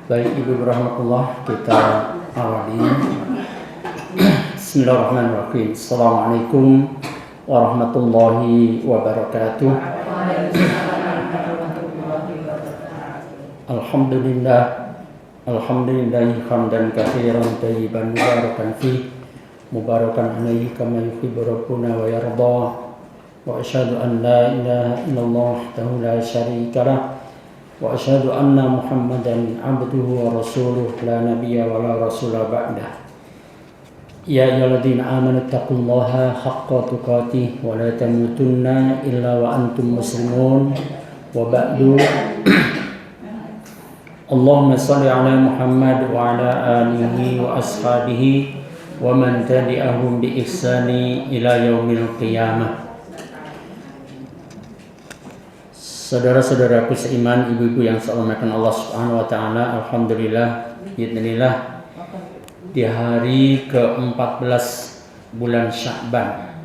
Baik Ibu rahmatullah, kita awali. Bismillahirrahmanirrahim. Assalamualaikum warahmatullahi wabarakatuh. Alhamdulillah, alhamdulillahi hamdan katsiran thayyiban mubarakan fi mubarakan alaihi kama yuhibbu rabbuna wa yarda. Wa asyhadu an la ilaha illallah wahdahu la syarika lah. Wa asyhadu anna Muhammadan abduhu wa rasuluh la nabiyya wa la rasula ba'dah. Ya ayyuhalladzina amanu taqullaha haqqa tuqatih wa la tamutunna illa wa antum muslimun. Wa ba'du. Allahumma shalli ala Muhammad wa ala alihi wa ashabihi wa man tabi'ahum bi ihsani ila yaumil qiyamah. Saudara-saudaraku seiman, ibu-ibu yang saya hormatkan Allah Subhanahu wa taala, alhamdulillah, bismillah, di hari ke-14 bulan Sya'ban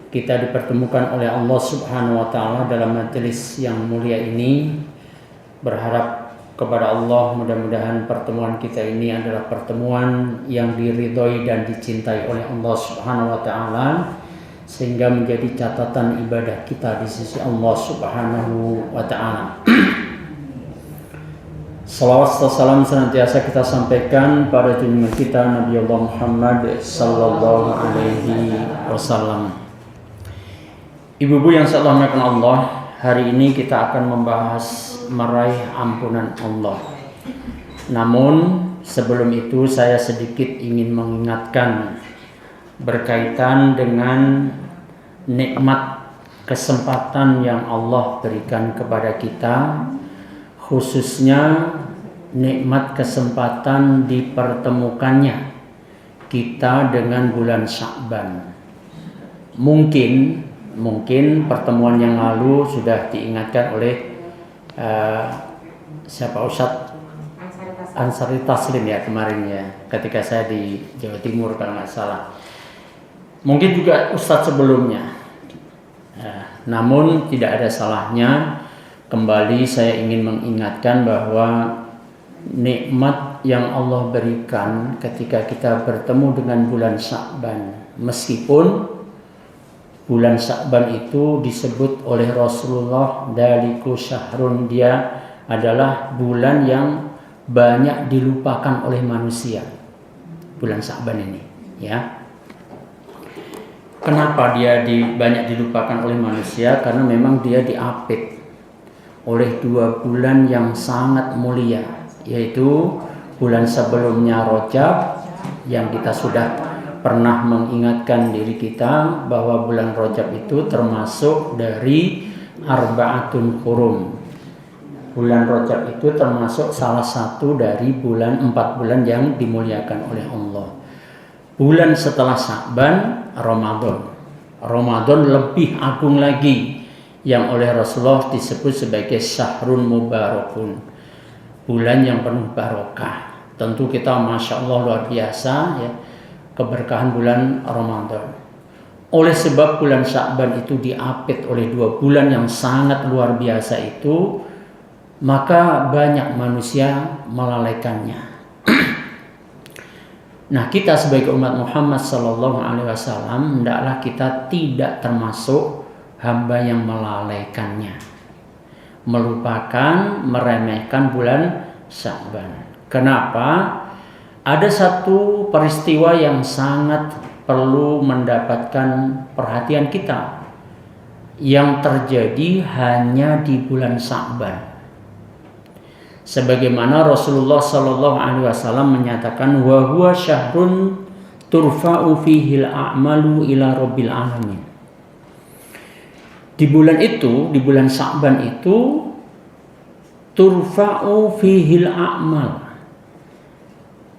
kita dipertemukan oleh Allah Subhanahu wa taala dalam majelis yang mulia ini. Berharap kepada Allah mudah-mudahan pertemuan kita ini adalah pertemuan yang diridhoi dan dicintai oleh Allah Subhanahu wa taala, sehingga menjadi catatan ibadah kita di sisi Allah Subhanahu wa taala. Salawat serta salam senantiasa kita sampaikan pada junjungan kita Nabi Allah Muhammad sallallahu alaihi wasallam. Ibu-ibu yang saya hormatkan Allah, hari ini kita akan membahas meraih ampunan Allah. Namun sebelum itu saya sedikit ingin mengingatkan berkaitan dengan nikmat kesempatan yang Allah berikan kepada kita, khususnya nikmat kesempatan dipertemukannya kita dengan bulan Sya'ban. Mungkin pertemuan yang lalu sudah diingatkan oleh siapa Ustadz Ansari Taslim ya kemarin ya, ketika saya di Jawa Timur kalau nggak salah. Mungkin juga Ustadz sebelumnya. Namun tidak ada salahnya kembali saya ingin mengingatkan bahwa nikmat yang Allah berikan ketika kita bertemu dengan bulan Sya'ban, meskipun bulan Sya'ban itu disebut oleh Rasulullah daliku syahrun, dia adalah bulan yang banyak dilupakan oleh manusia. Bulan Sya'ban ini ya. Kenapa dia banyak dilupakan oleh manusia? Karena memang dia diapit oleh 2 bulan yang sangat mulia, yaitu bulan sebelumnya Rajab, yang kita sudah pernah mengingatkan diri kita bahwa bulan Rajab itu termasuk dari Arba'atun Hurum. Bulan Rajab itu termasuk salah satu dari 4 bulan yang dimuliakan oleh Allah. Bulan setelah Sya'ban, Ramadan lebih agung lagi, yang oleh Rasulullah disebut sebagai syahrun mubarakun, bulan yang penuh barokah. Tentu kita Masya Allah luar biasa ya, keberkahan bulan Ramadan. Oleh sebab bulan Sya'ban itu diapit oleh 2 bulan yang sangat luar biasa itu, maka banyak manusia melalaikannya. Nah, kita sebagai umat Muhammad sallallahu alaihi wasallam hendaklah kita tidak termasuk hamba yang melalaikannya, melupakan, meremehkan bulan Sya'ban. Kenapa? Ada satu peristiwa yang sangat perlu mendapatkan perhatian kita, yang terjadi hanya di bulan Sya'ban. Sebagaimana Rasulullah sallallahu alaihi wasallam menyatakan, wa huwa syahrun turfa'u fihi al-a'malu ila rabbil alamin. Di bulan itu, di bulan Sya'ban itu, turfa'u fihi al-a'mal.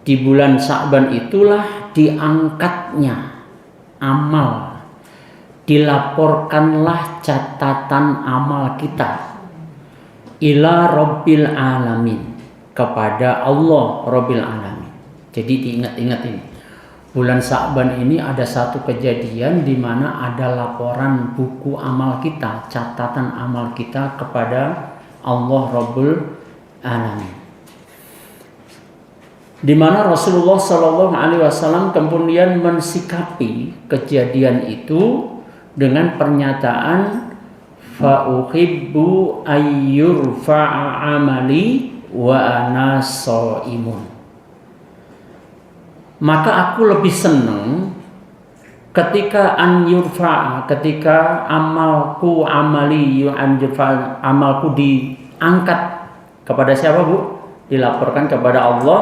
Di bulan Sya'ban itulah diangkatnya amal, dilaporkanlah catatan amal kita ila Rabbil Alamin, kepada Allah Rabbil Alamin. Jadi diingat-ingat ini, bulan Sya'ban ini ada satu kejadian di mana ada laporan buku amal kita, catatan amal kita kepada Allah Rabbul Alamin. di mana Rasulullah Shallallahu Alaihi Wasallam kemudian mensikapi kejadian itu dengan pernyataan fa uhibbu ayyurfa'a amali wa ana shaimun. Maka aku lebih senang ketika an yurfa'a, ketika amalku diangkat kepada siapa, Bu? Dilaporkan kepada Allah.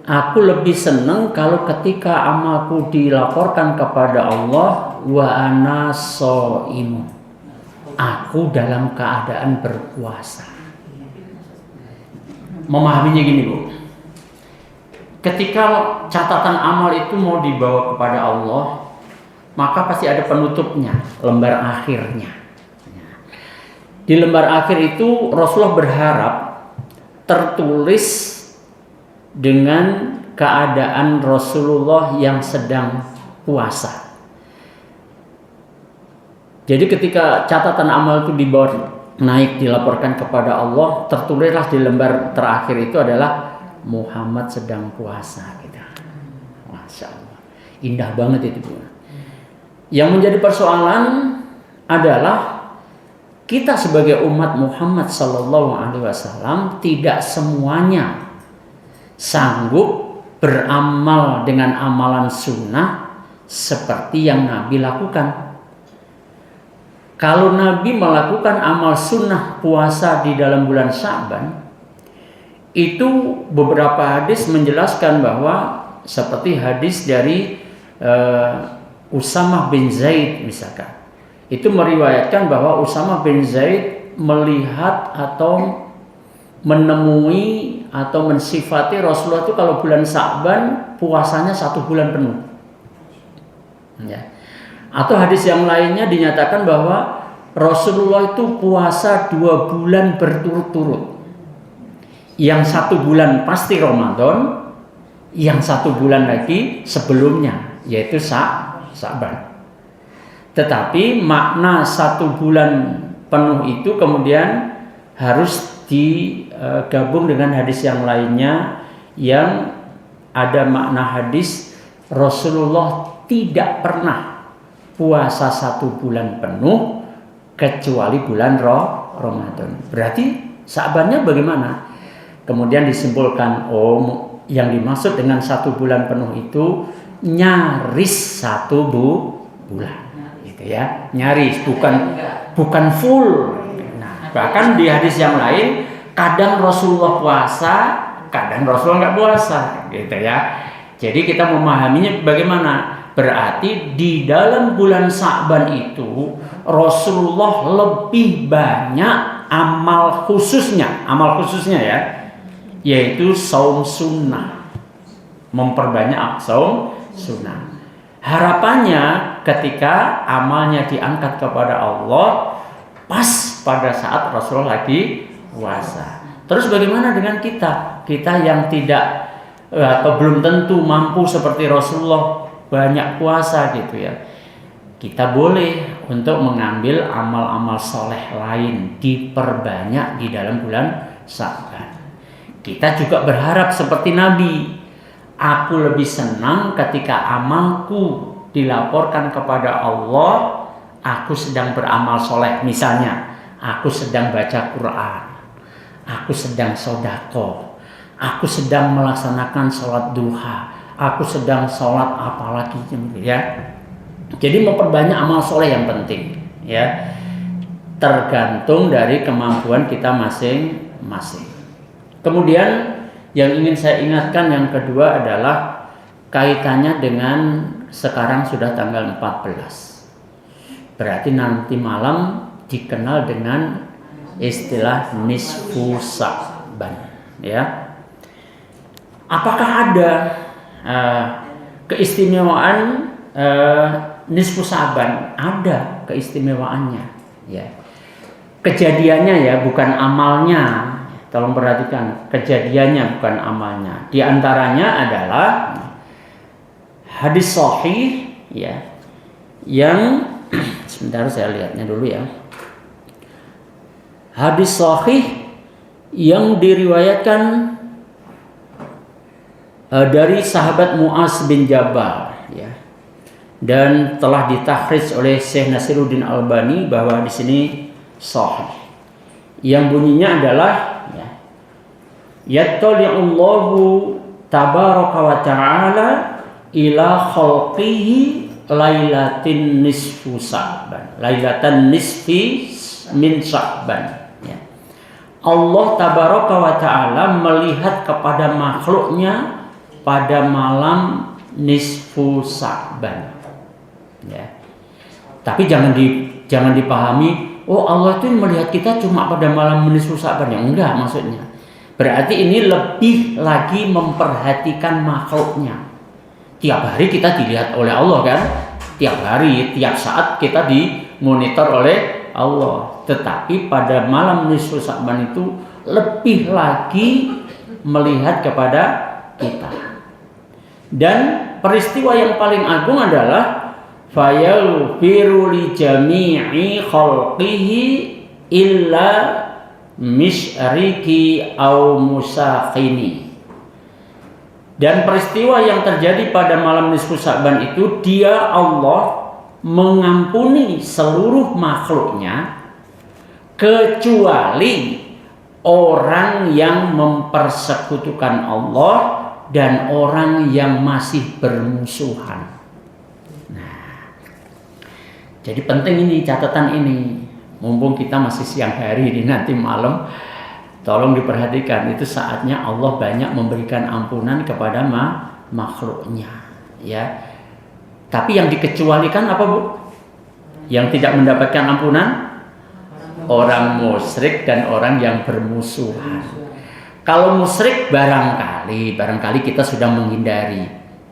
Aku lebih senang kalau ketika amalku dilaporkan kepada Allah wa ana shaimun. Aku dalam keadaan berpuasa. Memahaminya gini, Bu. Ketika catatan amal itu mau dibawa kepada Allah, maka pasti ada penutupnya, lembar akhirnya. Di lembar akhir itu Rasulullah berharap tertulis dengan keadaan Rasulullah yang sedang puasa. Jadi ketika catatan amal itu dibawa naik dilaporkan kepada Allah, tertulislah di lembar terakhir itu adalah Muhammad sedang puasa gitu. Masya Allah, indah banget itu, Bu. Yang menjadi persoalan adalah kita sebagai umat Muhammad Sallallahu Alaihi Wasallam tidak semuanya sanggup beramal dengan amalan sunnah seperti yang Nabi lakukan. Kalau Nabi melakukan amal sunnah puasa di dalam bulan Sya'ban, itu beberapa hadis menjelaskan bahwa seperti hadis dari Usamah bin Zaid misalkan, itu meriwayatkan bahwa Usamah bin Zaid melihat atau menemui atau mensifati Rasulullah itu kalau bulan Sya'ban puasanya 1 bulan penuh. Ya. Atau hadis yang lainnya dinyatakan bahwa Rasulullah itu puasa 2 bulan berturut-turut. Yang 1 bulan pasti Ramadan, yang 1 bulan lagi sebelumnya yaitu Sya'ban. Tetapi makna 1 bulan penuh itu kemudian harus digabung dengan hadis yang lainnya yang ada makna hadis Rasulullah tidak pernah puasa 1 bulan penuh kecuali bulan Ramadan. Berarti Sya'bannya bagaimana? Kemudian disimpulkan, yang dimaksud dengan 1 bulan penuh itu nyaris 1 bulan, gitu ya, nyaris, bukan full. Nah, bahkan di hadis yang lain, kadang Rasulullah puasa, kadang Rasulullah nggak puasa, gitu ya. Jadi kita memahaminya bagaimana? Berarti di dalam bulan Sya'ban itu Rasulullah lebih banyak amal khususnya ya, yaitu saum sunnah, memperbanyak saum sunnah. Harapannya ketika amalnya diangkat kepada Allah pas pada saat Rasulullah lagi puasa. Terus bagaimana dengan kita yang tidak atau belum tentu mampu seperti Rasulullah banyak puasa gitu ya? Kita boleh untuk mengambil amal-amal soleh lain diperbanyak di dalam bulan Sya'ban. Kita juga berharap seperti Nabi. Aku lebih senang ketika amalku dilaporkan kepada Allah, aku sedang beramal soleh. Misalnya, aku sedang baca Quran, aku sedang sedekah, aku sedang melaksanakan sholat duha, aku sedang sholat apalagi ya. Jadi memperbanyak amal soleh yang penting ya. Tergantung dari kemampuan kita masing-masing. Kemudian yang ingin saya ingatkan yang kedua adalah kaitannya dengan sekarang sudah tanggal 14. Berarti nanti malam dikenal dengan istilah nisfu Sya'ban ya. Apakah ada keistimewaan nisfu Sya'ban? Ada keistimewaannya ya. Kejadiannya ya, bukan amalnya. Tolong perhatikan, kejadiannya bukan amalnya. Di antaranya adalah hadis sahih ya, yang sebentar saya lihatnya dulu ya. Hadis sahih yang diriwayatkan dari sahabat Mu'az bin Jabal, ya. Dan telah ditakhrij oleh Syekh Nasiruddin Albani bahwa di sini sahih. Yang bunyinya adalah ya, yattali'ullahu tabaraka wa ta'ala ila khalqihi lailatin nisfu Sya'ban, lailatan nisfi min Sya'ban, ya. Allah tabaraka wa ta'ala melihat kepada makhluknya pada malam nisfu Sya'ban, ya. Tapi jangan dipahami, oh Allah itu melihat kita cuma pada malam nisfu Sya'ban, ya enggak maksudnya. Berarti ini lebih lagi memperhatikan makhluknya. Tiap hari kita dilihat oleh Allah kan? Tiap hari, tiap saat kita dimonitor oleh Allah. Tetapi pada malam nisfu Sya'ban itu lebih lagi melihat kepada kita. Dan peristiwa yang paling agung adalah fayaghfiru li jami'i khalqihi illa misyriki au musakhini. Dan peristiwa yang terjadi pada malam nisfu Sya'ban itu, dia Allah mengampuni seluruh makhluknya kecuali orang yang mempersekutukan Allah dan orang yang masih bermusuhan. Nah, jadi penting ini, catatan ini. Mumpung kita masih siang hari ini, nanti malam tolong diperhatikan, itu saatnya Allah banyak memberikan ampunan kepada makhluknya, ya. Tapi yang dikecualikan apa, Bu? Yang tidak mendapatkan ampunan? Orang musyrik dan orang yang bermusuhan. Kalau musyrik barangkali kita sudah menghindari.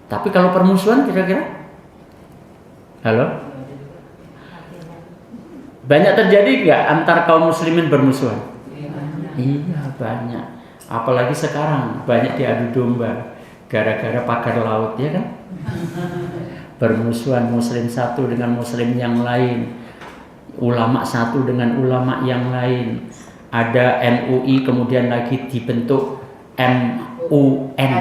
Tapi kalau permusuhan kira-kira? Halo? Banyak terjadi nggak antar kaum muslimin bermusuhan? Iya, banyak. Apalagi sekarang banyak diadu domba gara-gara pagar laut, ya kan? Bermusuhan muslim satu dengan muslim yang lain, ulama satu dengan ulama yang lain. Ada MUI, kemudian lagi dibentuk MUN,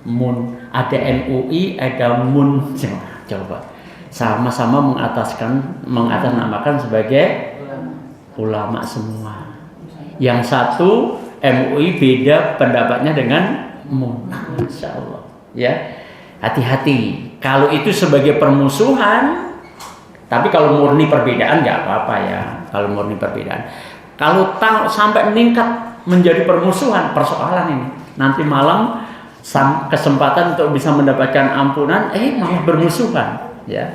MUN. Ada MUI, ada MUN. Coba sama-sama mengatasnamakan sebagai ulama semua. Yang satu MUI beda pendapatnya dengan MUN. Masya Allah, ya. Hati-hati. Kalau itu sebagai permusuhan, tapi kalau murni perbedaan nggak apa-apa, ya. Kalau murni perbedaan, kalau sampai meningkat menjadi permusuhan, persoalan ini. Nanti malam kesempatan untuk bisa mendapatkan ampunan, malah bermusuhan, ya.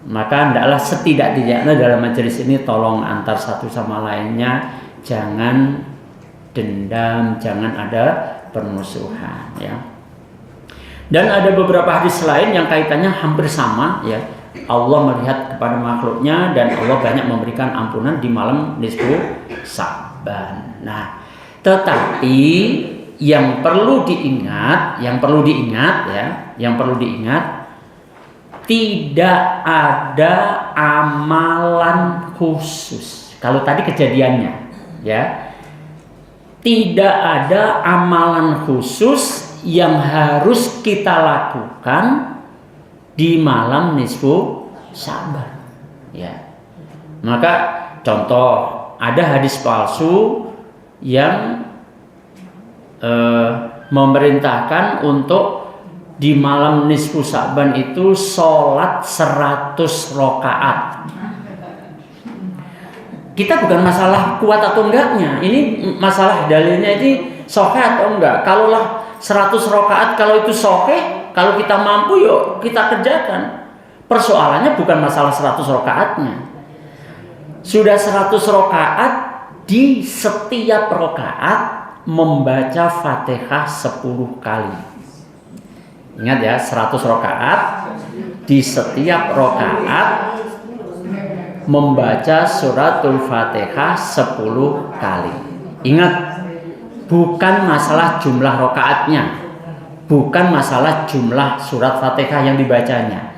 Maka hendaklah setidak-tidaknya dalam majelis ini tolong antar satu sama lainnya jangan dendam, jangan ada permusuhan, ya. Dan ada beberapa hadis lain yang kaitannya hampir sama, ya. Allah melihat kepada makhluknya dan Allah banyak memberikan ampunan di malam nisfu Sya'ban. Nah, tetapi yang perlu diingat, tidak ada amalan khusus. Kalau tadi kejadiannya, ya, tidak ada amalan khusus yang harus kita lakukan di malam nisfu Sya'ban, ya. Maka contoh, ada hadis palsu yang memerintahkan untuk di malam nisfu Sya'ban itu sholat 100 rakaat. Kita bukan masalah kuat atau enggaknya, ini masalah dalilnya ini sahih atau enggak. Kalaulah 100 rakaat, kalau itu sahih, kalau kita mampu, yuk kita kerjakan. Persoalannya bukan masalah 100 rakaatnya. Sudah 100 rakaat, di setiap rakaat membaca Fatihah 10 kali. Ingat ya, 100 rakaat, di setiap rakaat membaca suratul Fatihah 10 kali. Ingat, bukan masalah jumlah rakaatnya, bukan masalah jumlah surat Fatihah yang dibacanya.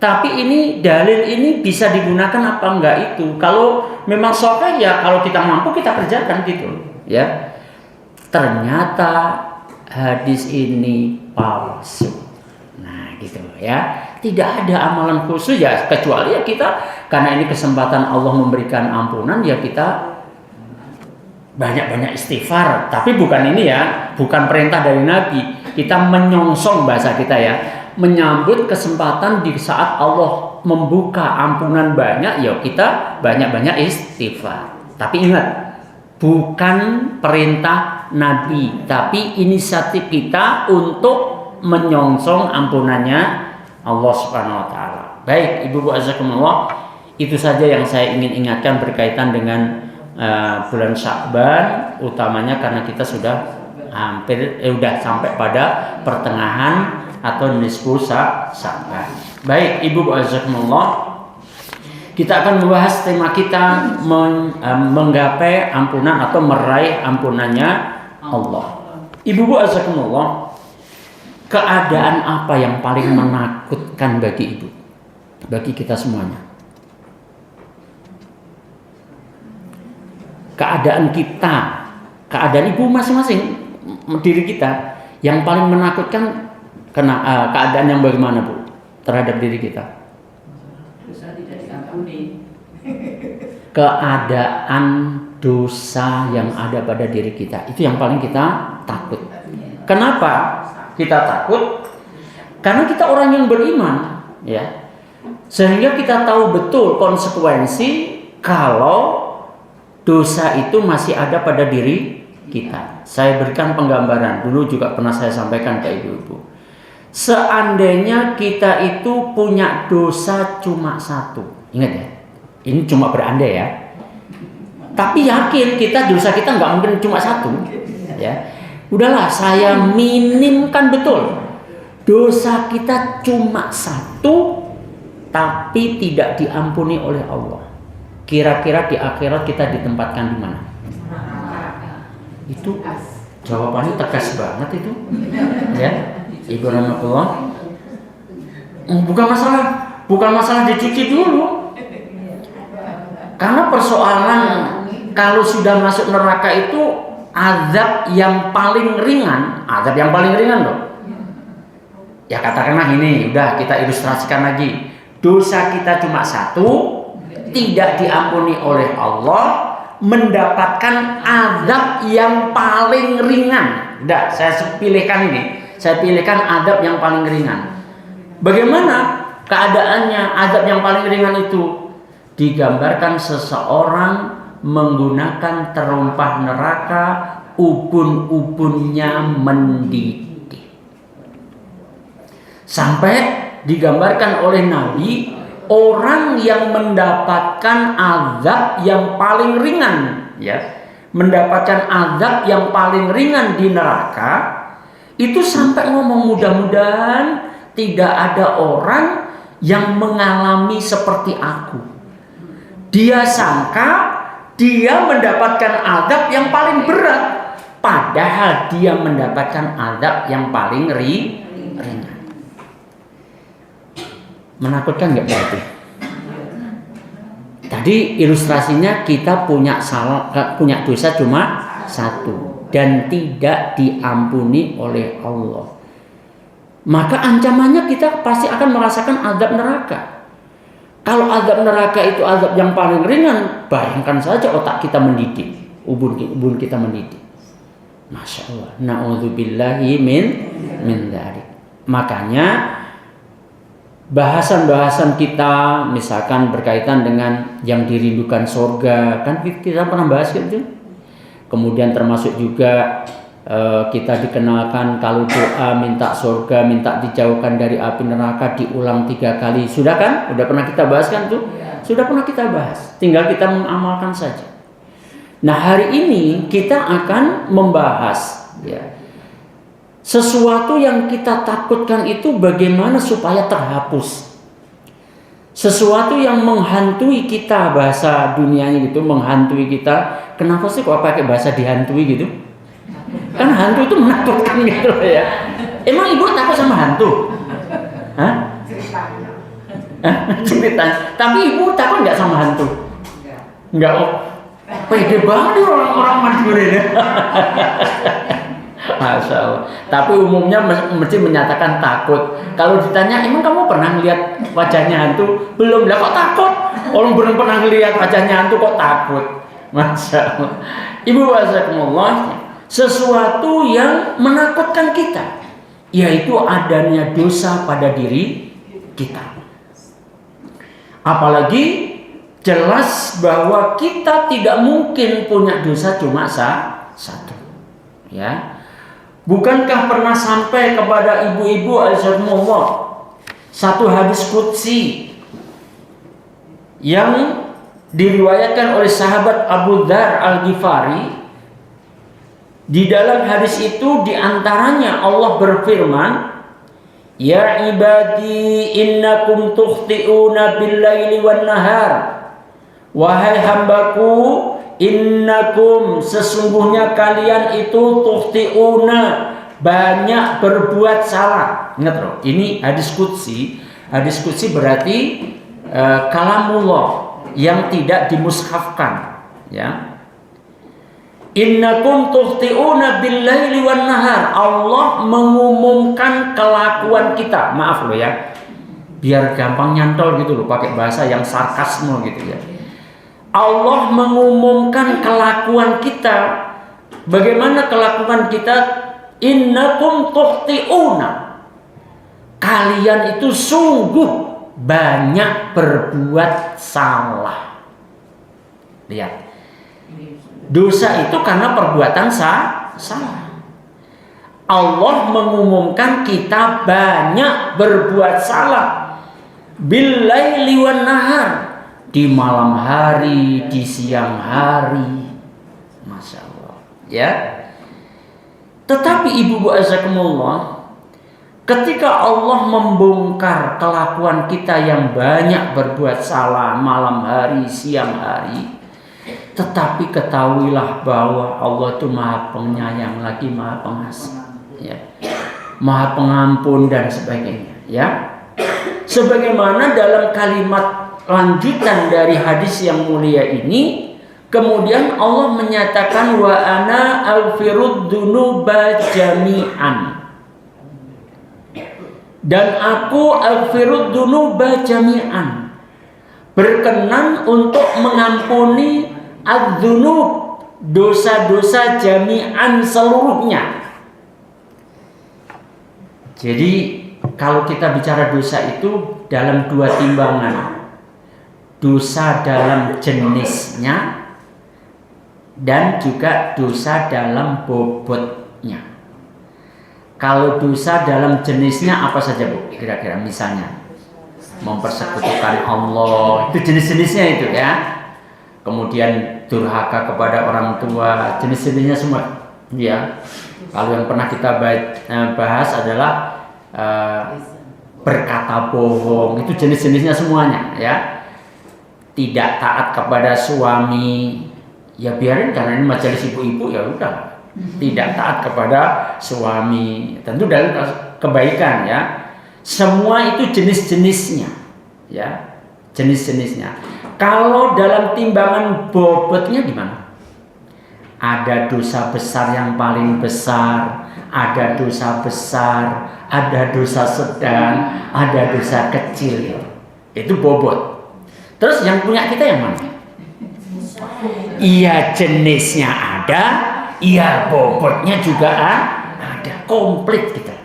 Tapi ini dalil ini bisa digunakan apa enggak itu. Kalau memang sahih, ya kalau kita mampu kita kerjakan gitu, ya. Ternyata hadis ini palsu. Nah gitu ya. Tidak ada amalan khusus ya, kecuali ya kita, karena ini kesempatan Allah memberikan ampunan, ya kita banyak-banyak istighfar. Tapi bukan ini ya, bukan perintah dari Nabi. Kita menyongsong bahasa kita ya, menyambut kesempatan di saat Allah membuka ampunan banyak, ya kita banyak-banyak istighfar. Tapi ingat, bukan perintah Nabi, tapi inisiatif kita untuk menyongsong ampunannya Allah Subhanahu wa taala. Baik, Ibu azakumullah, itu saja yang saya ingin ingatkan berkaitan dengan bulan Sya'ban, utamanya karena kita sudah sudah sampai pada pertengahan atau nisfu Sya'ban. Baik, Ibu azakumullah, kita akan membahas tema kita menggapai ampunan atau meraih ampunannya Allah. Ibu azakumullah, keadaan apa yang paling menakutkan bagi ibu? Bagi kita semuanya. Keadaan kita, keadaan ibu masing-masing, diri kita, yang paling menakutkan keadaan yang bagaimana, Bu? Terhadap diri kita. Dosa tidak diampuni. Keadaan dosa yang ada pada diri kita, itu yang paling kita takut. Kenapa kita takut? Karena kita orang yang beriman, ya. Sehingga kita tahu betul konsekuensi kalau dosa itu masih ada pada diri kita. Saya berikan penggambaran, dulu juga pernah saya sampaikan ke ibu-ibu. Seandainya kita itu punya dosa cuma satu, ingat ya, ini cuma berandai ya. Tapi yakin dosa kita nggak mungkin cuma satu, ya. Udahlah, saya minimkan betul. Dosa kita cuma satu, tapi tidak diampuni oleh Allah. Kira-kira di akhirat kita ditempatkan di mana? Itu jawabannya tegas banget itu. Ya, Ibu rahmatullah. Bukan masalah dicuci dulu. Karena persoalan kalau sudah masuk neraka itu azab yang paling ringan loh. Ya katakanlah ini, udah kita ilustrasikan lagi. Dosa kita cuma satu, tidak diampuni oleh Allah, mendapatkan azab yang paling ringan. Udah, saya pilihkan azab yang paling ringan. Bagaimana keadaannya azab yang paling ringan itu? Digambarkan seseorang menggunakan terompah neraka, ubun-ubunnya mendidih. Sampai digambarkan oleh Nabi, orang yang mendapatkan azab yang paling ringan, ya, mendapatkan azab yang paling ringan di neraka, itu sampai ngomong, mudah-mudahan tidak ada orang yang mengalami seperti aku. Dia sangka dia mendapatkan azab yang paling berat, padahal dia mendapatkan azab yang paling ringan. Menakutkan nggak berarti? Tadi ilustrasinya kita punya dosa cuma satu dan tidak diampuni oleh Allah. Maka ancamannya kita pasti akan merasakan azab neraka. Kalau azab neraka itu azab yang paling ringan, bayangkan saja otak kita mendidih, ubun kita mendidih. Masya Allah. Na'udzubillahi min dzalik. Makanya bahasan-bahasan kita misalkan berkaitan dengan yang dirindukan surga, kan kita pernah bahas gitu. Kemudian termasuk juga kita dikenalkan kalau doa minta surga, minta dijauhkan dari api neraka diulang 3 kali. Sudah kan? Sudah pernah kita bahas kan tuh? Sudah pernah kita bahas. Tinggal kita mengamalkan saja. Nah, hari ini kita akan membahas, ya, sesuatu yang kita takutkan itu bagaimana supaya terhapus. Sesuatu yang menghantui kita, bahasa dunianya gitu, menghantui kita. Kenapa sih kok pakai bahasa dihantui gitu? Kan hantu itu menakutkan gitu ya. Emang ibu takut sama hantu? Hah? Ceritanya. Tapi ibu takut nggak sama hantu? Nggak. Oh, pede banget orang-orang Madura ini. Masya Allah. Tapi umumnya mesti menyatakan takut. Kalau ditanya, emang kamu pernah lihat wajahnya hantu? Belum. Lah kok takut? Orang belum pernah lihat wajahnya hantu kok takut? Masya Allah. Ibu wasakumullah, sesuatu yang menakutkan kita, yaitu adanya dosa pada diri kita. Apalagi jelas bahwa kita tidak mungkin punya dosa cuma satu. Ya. Bukankah pernah sampai kepada ibu-ibu azzakumullah satu hadis qudsi yang diriwayatkan oleh sahabat Abu Dzar Al-Ghifari. Di dalam hadis itu diantaranya Allah berfirman, ya ibadi innakum tukhti'una bil-laili wan-nahar. Wahai hambaku, innakum sesungguhnya kalian itu tukhti'una banyak berbuat salah. Ingat loh, ini hadis qudsi. Hadis qudsi berarti kalamullah yang tidak dimushafkan, ya. Innakum tukhti'una bil-laili wan-nahar. Allah mengumumkan kelakuan kita. Maaf loh ya, biar gampang nyantol gitu loh, pakai bahasa yang sarkasme gitu ya. Allah mengumumkan kelakuan kita. Bagaimana kelakuan kita? Innakum tukhti'una, kalian itu sungguh banyak berbuat salah. Lihat, dosa itu karena perbuatan salah. Allah mengumumkan kita banyak berbuat salah. Bil-laili wan-nahar, di malam hari, di siang hari. Masya Allah, ya. Tetapi ibu-ibu azakumullah, ketika Allah membongkar kelakuan kita yang banyak berbuat salah malam hari, siang hari, tetapi ketahuilah bahwa Allah itu Maha Penyayang lagi Maha Pengasih, ya, Maha Pengampun dan sebagainya, ya. Sebagaimana dalam kalimat lanjutan dari hadis yang mulia ini, kemudian Allah menyatakan wa ana aghfirud dzunuba jami'an. Dan aku aghfirud dzunuba jami'an, berkenan untuk mengampuni adzunub, dosa-dosa jami'an seluruhnya. Jadi kalau kita bicara dosa itu dalam dua timbangan, dosa dalam jenisnya dan juga dosa dalam bobotnya. Kalau dosa dalam jenisnya apa saja Bu? Kira-kira misalnya mempersekutukan Allah, itu jenis-jenisnya itu ya. Kemudian durhaka kepada orang tua, jenis-jenisnya semua. Ya. Kalau yang pernah kita bahas adalah berkata bohong, itu jenis-jenisnya semuanya ya. Tidak taat kepada suami, ya biarin karena ini majelis ibu-ibu, ya udah. Tidak taat kepada suami, tentu dalam kebaikan ya. Semua itu jenis-jenisnya, ya, jenis-jenisnya. Kalau dalam timbangan bobotnya gimana? Ada dosa besar yang paling besar, ada dosa besar, ada dosa sedang, ada dosa kecil. Itu bobot. Terus yang punya kita yang mana? Iya, jenisnya ada. Iya, bobotnya juga ada, komplit kita.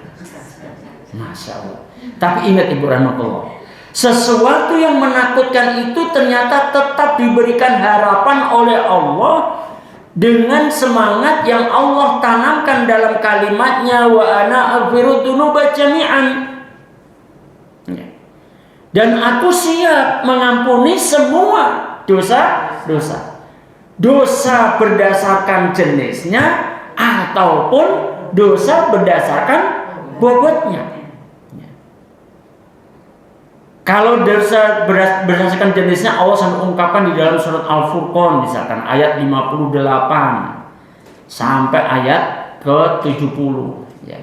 Masya Allah. Tapi ingat Ibu rahmatullah, sesuatu yang menakutkan itu ternyata tetap diberikan harapan oleh Allah dengan semangat yang Allah tanamkan dalam kalimatnya wa ana aghfiru dzunuba jami'an. Dan aku siap mengampuni semua dosa-dosa. Dosa berdasarkan jenisnya ataupun dosa berdasarkan bobotnya. Kalau dosa berdasarkan jenisnya, Allah sampai ungkapkan di dalam surat Al-Furqan misalkan ayat 58 sampai ayat ke-70 ya.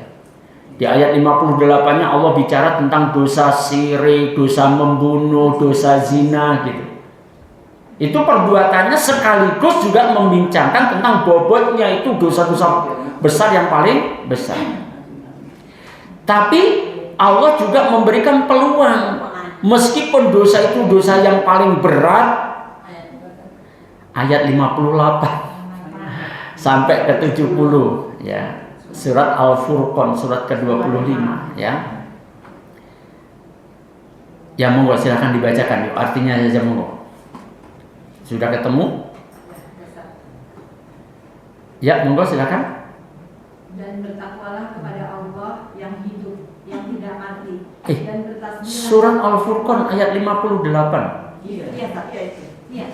Di ayat 58-nya Allah bicara tentang dosa syirik, dosa membunuh, dosa zina gitu. Itu perbuatannya sekaligus juga membincangkan tentang bobotnya itu dosa-dosa besar yang paling besar. Tapi Allah juga memberikan peluang, meskipun dosa itu dosa yang paling berat. Ayat 58 sampai ke 70 ya. Surat Al-Furqan surat ke-25 ya. Ya monggo silahkan dibacakan yuk, artinya saja monggo. Sudah ketemu? Ya monggo silakan. Dan bertakwalah kepada Allah yang hidup, yang tidak mati. Dan bertasbihlah. Surat Al-Furqan ayat 58. Iya, itu. Iya.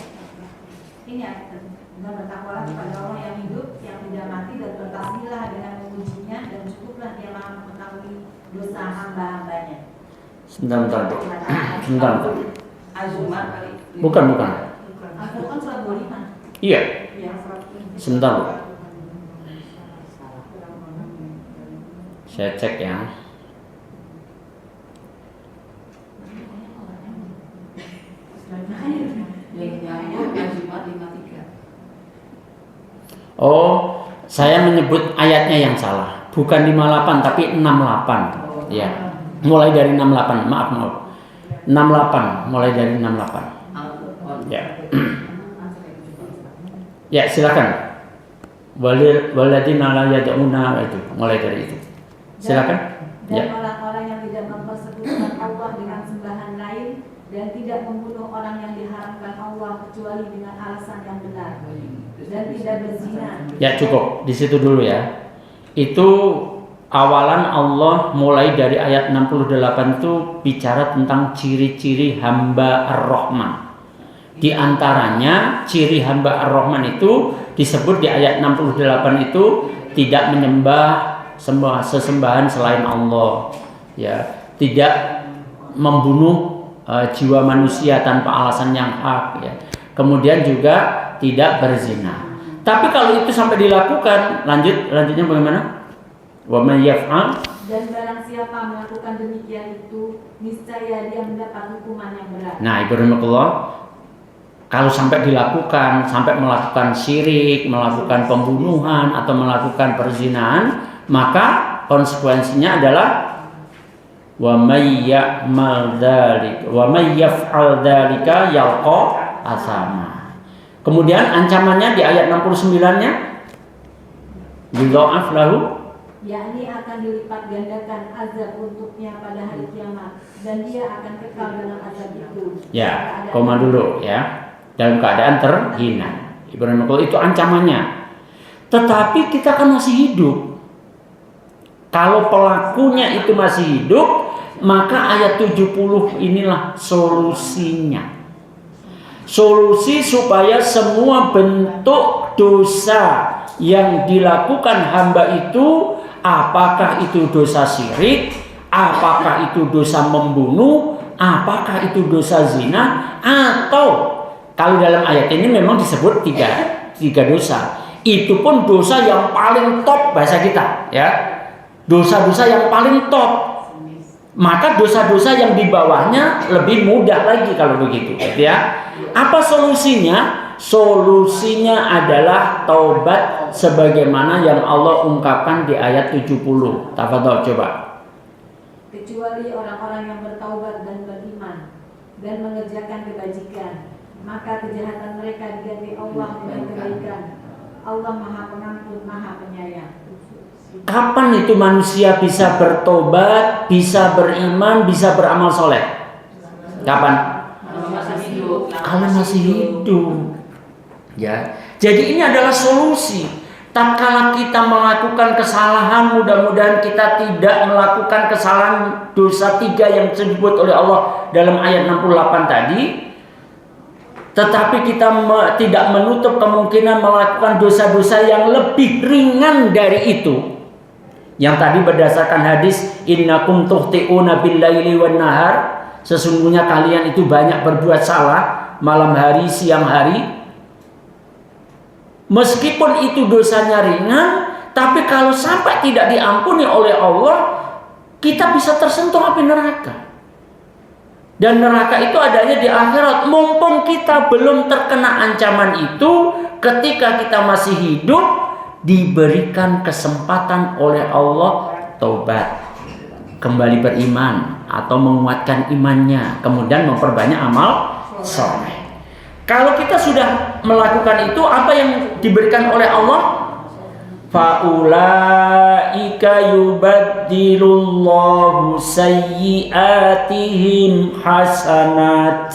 Ini dan bertakwalah kepada Allah yang hidup, yang tidak mati, dan bertasbihlah dengan memujinya, dan cukuplah dia maha mengetahui dosa hamba-hambanya. Sebentar. Az-Zumar kali. Bukan. Al-Furqan surat 25. Iya. Iya, surat ini. Sebentar. Saya cek ya. Az-Zumar 53. Oh, saya menyebut ayatnya yang salah. Bukan 58 tapi 68. Ya. Mulai dari 68. Maaf. 68, mulai dari 68. Ya. Ya, silakan. Waladina la yad'una itu, mulai dari itu. Silakan. Dan orang-orang yang tidak mempersekutukan Allah dengan sembahan lain dan tidak membunuh orang yang diharamkan Allah kecuali dengan alasan yang benar dan tidak berzina. Ya cukup, di situ dulu ya. Itu awalan Allah mulai dari ayat 68 itu bicara tentang ciri-ciri hamba Ar-Rahman. Di antaranya ciri hamba Ar-Rahman itu disebut di ayat 68 itu tidak menyembah sesembahan selain Allah, ya, tidak membunuh jiwa manusia tanpa alasan yang hak, ya. Kemudian juga tidak berzina. Tapi kalau itu sampai dilakukan, lanjutnya bagaimana? Wa may yaf'al, dan barang siapa melakukan demikian itu niscaya dia mendapat hukuman yang berat. Nah, Ibu rahmatullah, kalau sampai dilakukan, sampai melakukan syirik, melakukan pembunuhan atau melakukan perzinahan, maka konsekuensinya adalah wa may ya'mal dzalika wa may yaf'al dzalika yalqa asama. Kemudian ancamannya di ayat 69-nya yudha'af lahu, yakni akan dilipat gandakan azab untuknya pada hari kiamat dan dia akan kekal dalam azab itu. Ya, koma dulu ya. Dalam keadaan terhina. Ibarat itu ancamannya. Tetapi kita kan masih hidup. Kalau pelakunya itu masih hidup, maka ayat 70 inilah solusinya. Solusi supaya semua bentuk dosa yang dilakukan hamba itu, apakah itu dosa syirik, apakah itu dosa membunuh, apakah itu dosa zina, atau kalau dalam ayat ini memang disebut tiga dosa. Itu pun dosa yang paling top bahasa kita, ya. Dosa-dosa yang paling top. Maka dosa-dosa yang di bawahnya lebih mudah lagi kalau begitu, ya. Apa solusinya? Solusinya adalah taubat sebagaimana yang Allah ungkapkan di ayat 70. Tafadhol coba. Kecuali orang-orang yang bertaubat dan beriman dan mengerjakan kebajikan, maka kejahatan mereka diganti Allah dengan kebaikan. Allah Maha Pengampun, Maha Penyayang. Kapan itu manusia bisa bertobat, bisa beriman, bisa beramal soleh? Kapan? Kalau masih hidup. Ya. Jadi ini adalah solusi. Tatkala kita melakukan kesalahan, mudah-mudahan kita tidak melakukan kesalahan dosa 3 yang disebut oleh Allah dalam ayat 68 tadi. Tetapi kita tidak menutup kemungkinan melakukan dosa-dosa yang lebih ringan dari itu. Yang tadi berdasarkan hadis innakum tuhti'una bil-laili wan nahar, sesungguhnya kalian itu banyak berbuat salah malam hari, siang hari. Meskipun itu dosanya ringan, tapi kalau sampai tidak diampuni oleh Allah, kita bisa tersentuh api neraka. Dan neraka itu adanya di akhirat. Mumpung kita belum terkena ancaman itu, ketika kita masih hidup, diberikan kesempatan oleh Allah taubat, kembali beriman atau menguatkan imannya, kemudian memperbanyak amal soleh. Kalau kita sudah melakukan itu, apa yang diberikan oleh Allah? Faulaika yubaddilullahu sayyiatihim hasanat.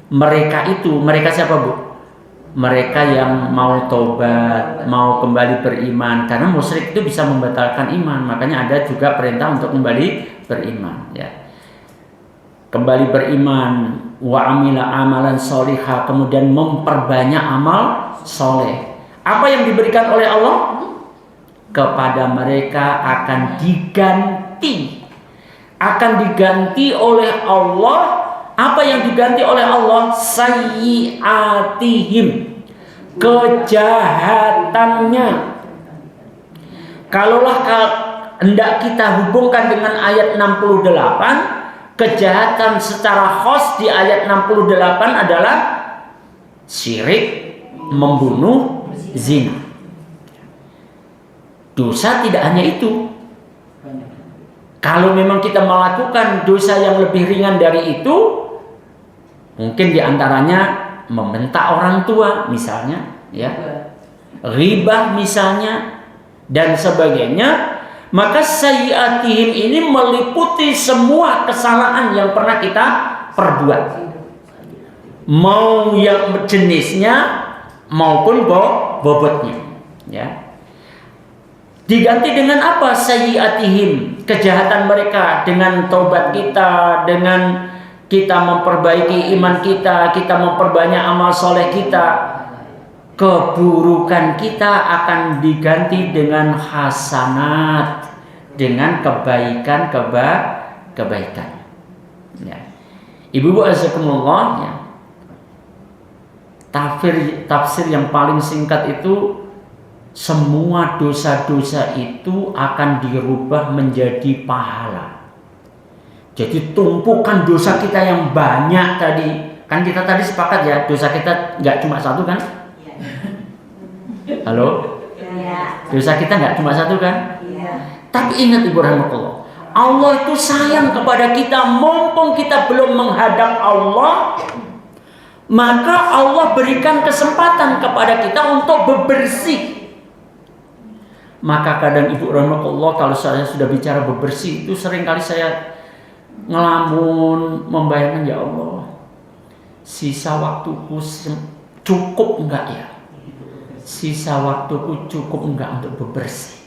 Mereka siapa, Bu? Mereka yang mau tobat, mau kembali beriman. Karena musyrik itu bisa membatalkan iman. Makanya ada juga perintah untuk kembali beriman, ya. Kembali beriman, wa amila amalan solihah, kemudian memperbanyak amal soleh. Apa yang diberikan oleh Allah? Kepada mereka akan diganti oleh Allah. Apa yang diganti oleh Allah? Sayyiatihim, kejahatannya. Kalaulah hendak kita hubungkan dengan ayat 68, kejahatan secara khos di ayat 68 adalah syirik, membunuh, zina. Dosa tidak hanya itu. Kalau memang kita melakukan dosa yang lebih ringan dari itu, mungkin diantaranya membentak orang tua misalnya, ya, ghibah misalnya, dan sebagainya. Maka sayyiatihim ini meliputi semua kesalahan yang pernah kita perbuat, mau yang jenisnya maupun bobotnya, ya. Diganti dengan apa? Sayyiatihim, kejahatan mereka, dengan taubat kita, dengan kita memperbaiki iman kita, kita memperbanyak amal soleh kita, keburukan kita akan diganti dengan hasanat, dengan kebaikan, ya. Ibu-ibu azakumullah, ya. Tafsir yang paling singkat itu, semua dosa-dosa itu akan dirubah menjadi pahala. Jadi tumpukan dosa kita yang banyak tadi, kan kita tadi sepakat ya, dosa kita nggak cuma satu kan? Halo? Dosa kita nggak cuma satu kan? Tapi ingat Ibu rahmatullah, Allah itu sayang kepada kita. Mumpung kita belum menghadap Allah, maka Allah berikan kesempatan kepada kita untuk bebersih. Maka kadang Ibu rahmatullah, kalau saya sudah bicara bebersih itu seringkali saya ngelamun, membayangkan, ya Allah, sisa waktuku cukup enggak ya? Sisa waktuku cukup enggak untuk bebersih?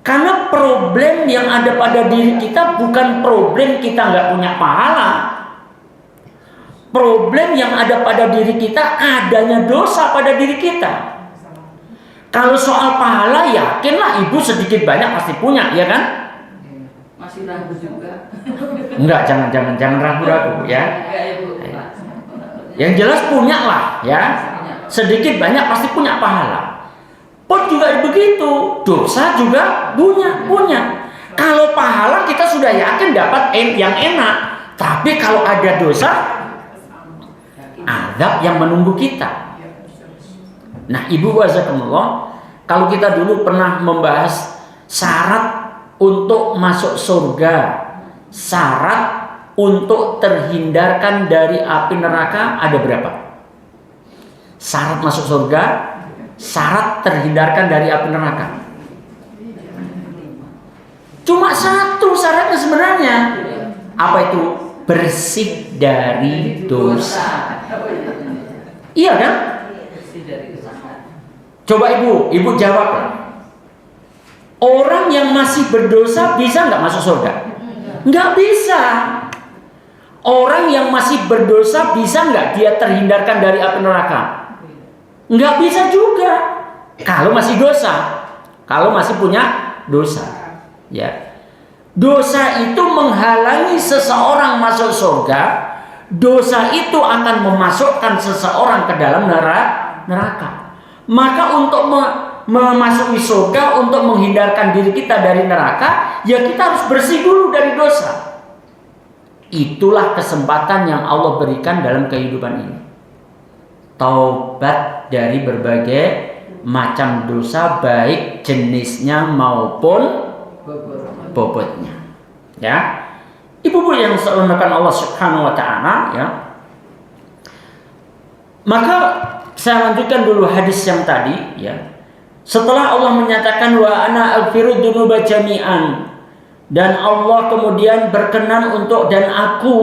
Karena problem yang ada pada diri kita bukan problem kita enggak punya pahala. Problem yang ada pada diri kita adanya dosa pada diri kita. Kalau soal pahala, yakinlah ibu sedikit banyak pasti punya, ya kan? Masih ragu juga. Enggak, jangan ragu-ragu, ya. Yang jelas punya lah, ya. Sedikit banyak pasti punya pahala. Pun juga begitu, dosa juga punya. Kalau pahala kita sudah yakin dapat yang enak, tapi kalau ada dosa, azab yang menunggu kita. Nah, Ibu wazakumullah, kalau kita dulu pernah membahas syarat untuk masuk surga, syarat untuk terhindarkan dari api neraka ada berapa? Syarat masuk surga, syarat terhindarkan dari api neraka. Cuma satu syaratnya sebenarnya. Apa itu? Bersih dari dosa. Iya kan? Coba ibu jawab. Orang yang masih berdosa bisa nggak masuk surga? Nggak bisa. Orang yang masih berdosa bisa nggak dia terhindarkan dari api neraka? Nggak bisa juga. Kalau masih dosa, kalau masih punya dosa, ya. Dosa itu menghalangi seseorang masuk surga. Dosa itu akan memasukkan seseorang ke dalam neraka. Maka untuk memasuki surga, untuk menghindarkan diri kita dari neraka, ya kita harus bersih dulu dari dosa. Itulah kesempatan yang Allah berikan dalam kehidupan ini. Taubat dari berbagai macam dosa, baik jenisnya maupun bobotnya. Ya, ibu-ibu yang dimuliakan Allah Subhanahu wa taala, ya. Maka saya lanjutkan dulu hadis yang tadi, ya. Setelah Allah menyatakan wa ana aghfiru dzunuba jami'an, dan Allah kemudian berkenan untuk, dan aku,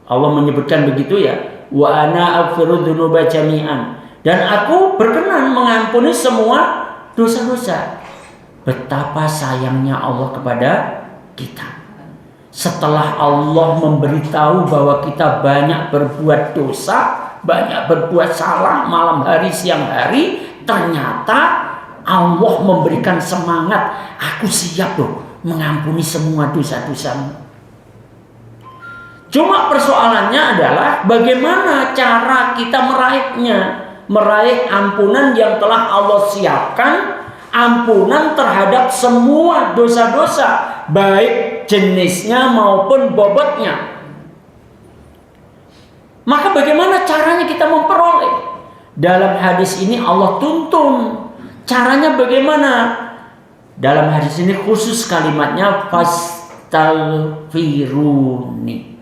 Allah menyebutkan begitu ya, wa ana aghfiru dzunuba jami'an, dan aku berkenan mengampuni semua dosa-dosa. Betapa sayangnya Allah kepada kita. Setelah Allah memberitahu bahwa kita banyak berbuat dosa, banyak berbuat salah malam hari siang hari, ternyata Allah memberikan semangat, aku siap loh mengampuni semua dosa-dosamu. Cuma persoalannya adalah bagaimana cara kita meraihnya, meraih ampunan yang telah Allah siapkan, ampunan terhadap semua dosa-dosa, baik jenisnya maupun bobotnya. Maka bagaimana caranya kita memperoleh? Dalam hadis ini Allah tuntun. Caranya bagaimana? Dalam hadis ini khusus kalimatnya fastaghfiruni,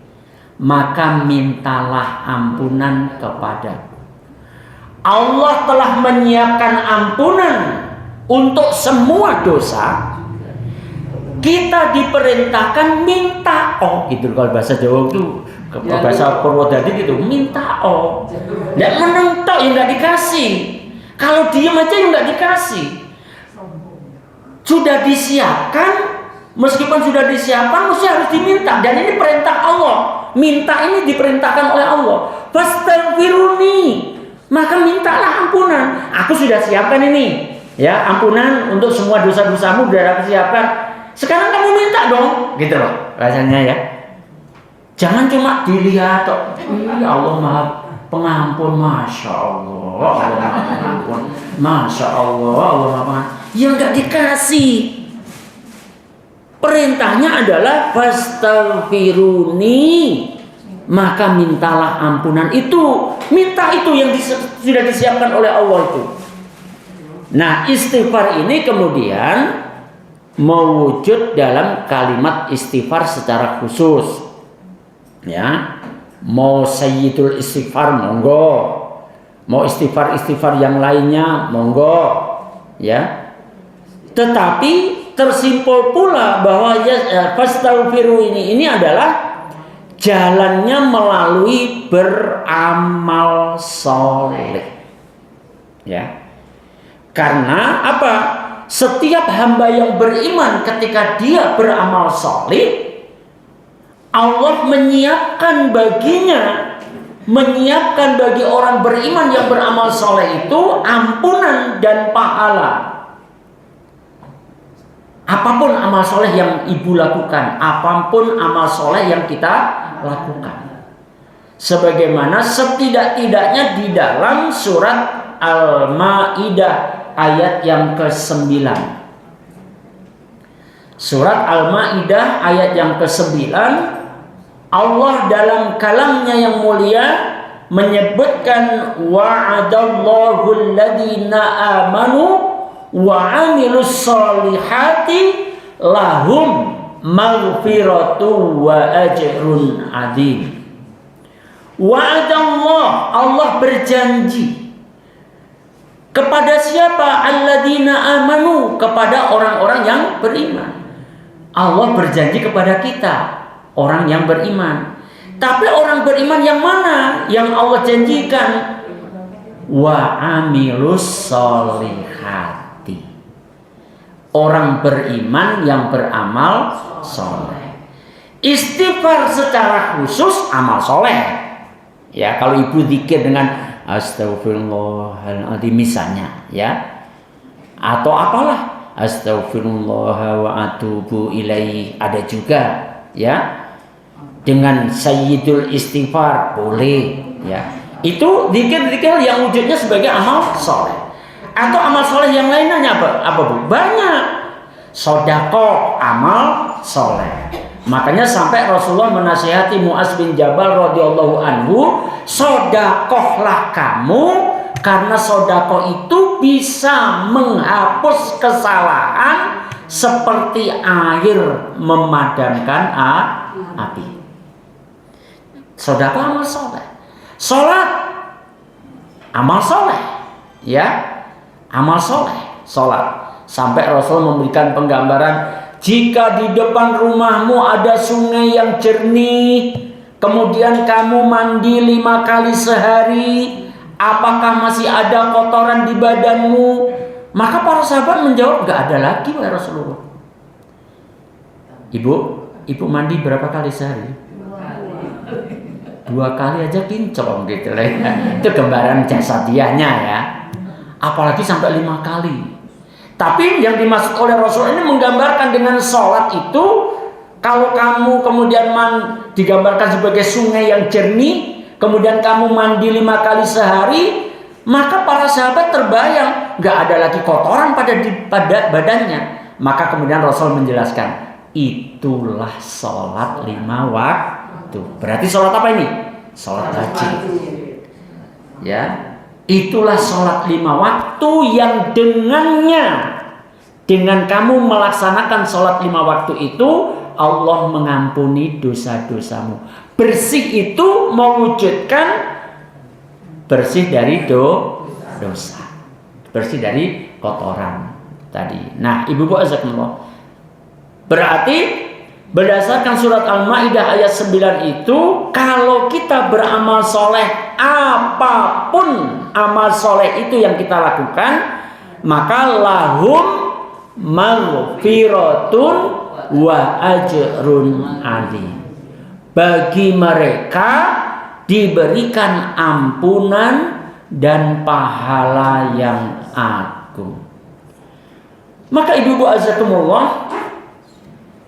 maka mintalah ampunan kepadaku. Allah telah menyiapkan ampunan untuk semua dosa. Kita diperintahkan minta gitu kalau bahasa Jawa itu, bahasa Purwodadi gitu, minta nggak menang tok yang nggak dikasih. Kalau diem aja yang nggak dikasih. Sudah disiapkan, meskipun sudah disiapkan, mesti harus diminta. Dan ini perintah Allah. Minta ini diperintahkan oleh Allah. Fastaghfiruni, maka mintalah ampunan. Aku sudah siapkan ini, ya, ampunan untuk semua dosa-dosamu sudah aku siapkan. Sekarang kamu minta dong, gitu loh rasanya ya. Jangan cuma dilihat, Allah Maha Pengampun, masya Allah, Allah Maha Pengampun, masya Allah, Allah Maha Pengampun. Yang nggak dikasih. Perintahnya adalah fastaghfiruni, maka mintalah ampunan. Itu minta itu yang sudah disiapkan oleh Allah itu. Nah, istighfar ini kemudian mewujud dalam kalimat istighfar secara khusus, ya. Mau sayyidul istighfar monggo, mau istighfar yang lainnya monggo, ya. Tetapi tersimpul pula bahwa fastaghfiru ini adalah jalannya melalui beramal soleh, ya. Karena apa? Setiap hamba yang beriman ketika dia beramal soleh, Allah menyiapkan baginya, menyiapkan bagi orang beriman yang beramal soleh itu ampunan dan pahala. Apapun amal soleh yang ibu lakukan, apapun amal soleh yang kita lakukan, sebagaimana setidak-tidaknya di dalam surat Al-Maidah ayat yang ke-9. Surat Al-Maidah ayat yang ke-9, Allah dalam kalamnya yang mulia menyebutkan wa'adallahu alladhina amanu wa 'amilus solihati lahum maghfiratu wa ajrun 'adzim. Wa'adallah, Allah berjanji kepada siapa? Alladzina amanu, kepada orang-orang yang beriman. Allah berjanji kepada kita, orang yang beriman. Tapi orang beriman yang mana yang Allah janjikan? Wa amilus solihati, orang beriman yang beramal soleh. Istighfar secara khusus amal soleh, ya. Kalau ibu zikir dengan astagfirullahaladzim misalnya, ya, atau apalah, astagfirullah wa atubu ilaih, ada juga, ya. Dengan sayyidul istighfar boleh, ya. Itu zikir-zikir yang wujudnya sebagai amal soleh. Atau amal soleh yang lainnya apa Bu? Banyak. Sedekah amal soleh, Makanya sampai Rasulullah menasihati Mu'adz bin Jabal radhiyallahu anhu, sodakohlah kamu, karena sodako itu bisa menghapus kesalahan seperti air memadamkan api. Sodako amal soleh, sholat amal soleh, ya, amal soleh, sholat. Sampai Rasul memberikan penggambaran, jika di depan rumahmu ada sungai yang jernih, kemudian kamu mandi 5 kali sehari, apakah masih ada kotoran di badanmu? Maka para sahabat menjawab, nggak ada lagi wahai Rasulullah. Ibu mandi berapa kali sehari? 2 kali aja kinclong gitu lah ya. Itu gambaran jasadiahnya ya. Apalagi sampai 5 kali. Tapi yang dimaksud oleh Rasul ini menggambarkan dengan sholat itu, kalau kamu kemudian digambarkan sebagai sungai yang jernih, kemudian kamu mandi 5 kali sehari, maka para sahabat terbayang nggak ada lagi kotoran pada badannya. Maka kemudian Rasul menjelaskan, itulah sholat 5 waktu. Berarti sholat apa ini? Sholat wajib. Ya, itulah sholat 5 waktu yang dengan kamu melaksanakan sholat 5 waktu itu, Allah mengampuni dosa-dosamu. Bersih itu mewujudkan bersih dari dosa, bersih dari kotoran tadi. Nah, ibu-ibu azakumullah, berarti berdasarkan surat Al-Maidah ayat 9 itu, kalau kita beramal soleh, apapun amal soleh itu yang kita lakukan, maka lahum maghfiratun wa ajrun alim. Bagi mereka diberikan ampunan dan pahala yang agung. Maka ibu-ibu azakumullah,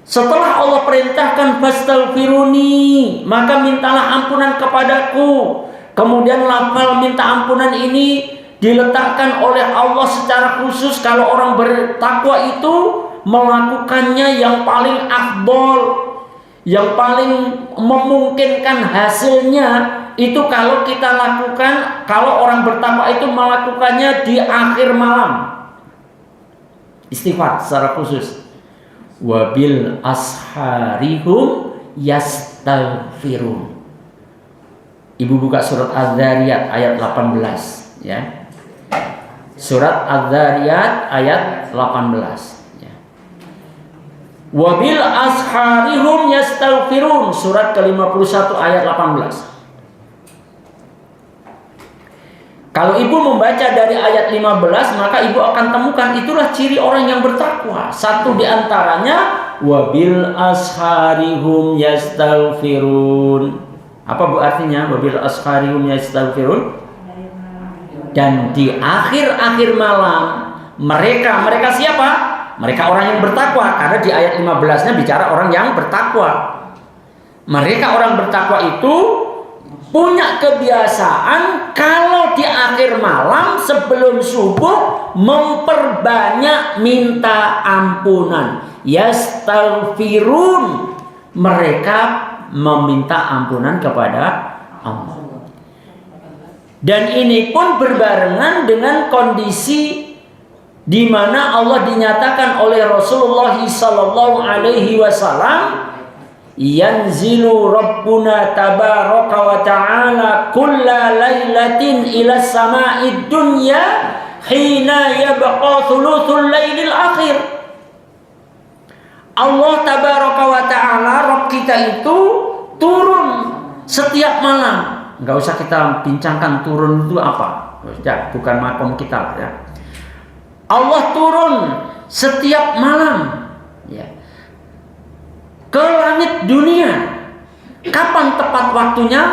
setelah Allah perintahkan fastaghfiruni, maka mintalah ampunan kepadaku. Kemudian lafal minta ampunan ini diletakkan oleh Allah secara khusus. Kalau orang bertakwa itu melakukannya yang paling afdol, yang paling memungkinkan hasilnya itu kalau kita lakukan, kalau orang bertakwa itu melakukannya di akhir malam. Istighfar secara khusus. Wabil asharihum yastaghfirun. Ibu buka surat Az-Zariyat ayat 18 ya. Surat Az-Zariyat ayat 18 ya. Wabil asharihum yastaghfirun, surat ke-51 ayat 18. Kalau ibu membaca dari ayat 15, maka ibu akan temukan itulah ciri orang yang bertakwa. Satu diantaranya, wabil asharihum yastaghfirun. Apa bu artinya wabil asharihum yastaghfirun? Dan di akhir-akhir malam mereka siapa? Mereka orang yang bertakwa, karena di ayat 15-nya bicara orang yang bertakwa. Mereka orang bertakwa itu punya kebiasaan kalau di akhir malam sebelum subuh memperbanyak minta ampunan. Yastaghfirun, mereka meminta ampunan kepada Allah. Dan ini pun berbarengan dengan kondisi di mana Allah dinyatakan oleh Rasulullah sallallahu alaihi wasallam, yanzilu rabbuna tabaraka wa ta'ala kulla lailatin ila sama'id dunya hina yabqa thuluthul lailil akhir. Allah tabaraka wa ta'ala, Rabb kita itu turun setiap malam. Enggak usah kita bincangkan turun itu apa, ya, bukan makom kita ya. Allah turun setiap malam ya, ke langit dunia. Kapan tepat waktunya?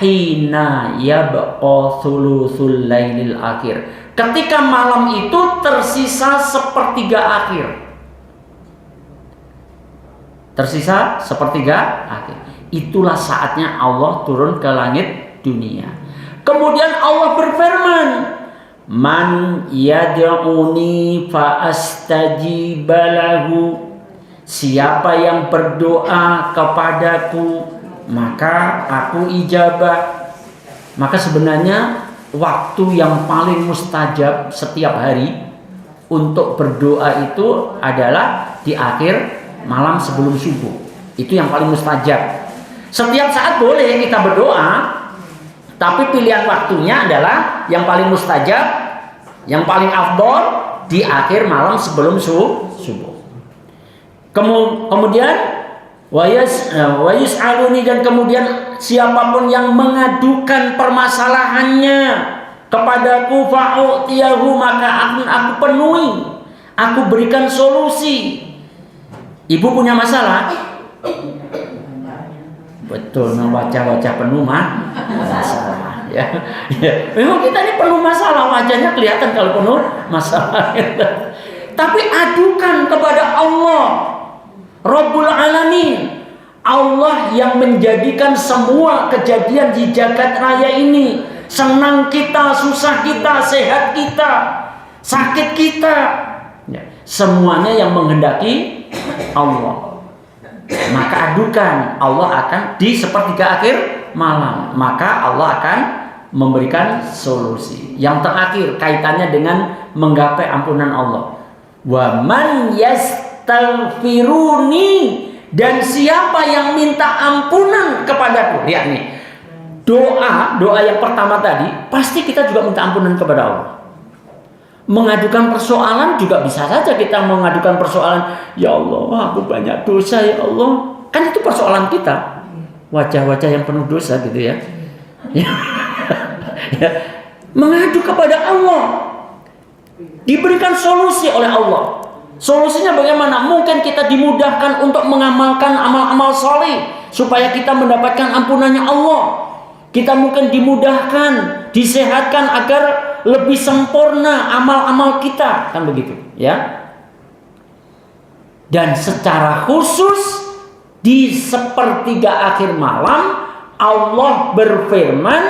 Hina yabqa thuluthul lailil akhir. Ketika malam itu tersisa sepertiga akhir. Tersisa sepertiga akhir. Itulah saatnya Allah turun ke langit dunia. Kemudian Allah berfirman, man yad'uni fa astajiba lahu. Siapa yang berdoa kepadaku, maka aku ijabah. Maka sebenarnya waktu yang paling mustajab setiap hari untuk berdoa itu adalah di akhir malam sebelum subuh. Itu yang paling mustajab. Setiap saat boleh kita berdoa, tapi pilihan waktunya adalah yang paling mustajab, yang paling afdol di akhir malam sebelum subuh. Kemudian wayus'aluni, dan kemudian siapapun yang mengadukan permasalahannya kepadaku fa'utiyahu, maka aku penuhi, aku berikan solusi. Ibu punya masalah? Betul, wajah-wajah penuh masalah. Ya. Memang kita ini penuh masalah, wajahnya kelihatan kalau penuh masalah. Tapi adukan kepada Allah Rabbul Alamin, Allah yang menjadikan semua kejadian di jagat raya ini, senang kita, susah kita, sehat kita, sakit kita, ya, semuanya yang menghendaki Allah. Maka adukan, Allah akan di sepertiga akhir malam, maka Allah akan memberikan solusi. Yang terakhir kaitannya dengan menggapai ampunan Allah. Wa man yastaghfiruni, dan siapa yang minta ampunan kepadaku. Lihat nih, doa yang pertama tadi pasti kita juga minta ampunan kepada Allah. Mengadukan persoalan juga bisa saja kita mengadukan persoalan, ya Allah aku banyak dosa ya Allah. Kan itu persoalan kita, wajah-wajah yang penuh dosa gitu ya. Mengadu kepada Allah, diberikan solusi oleh Allah. Solusinya bagaimana? Mungkin kita dimudahkan untuk mengamalkan amal-amal soleh supaya kita mendapatkan ampunannya Allah. Kita mungkin dimudahkan, disehatkan agar lebih sempurna amal-amal kita, kan begitu ya. Dan secara khusus di sepertiga akhir malam Allah berfirman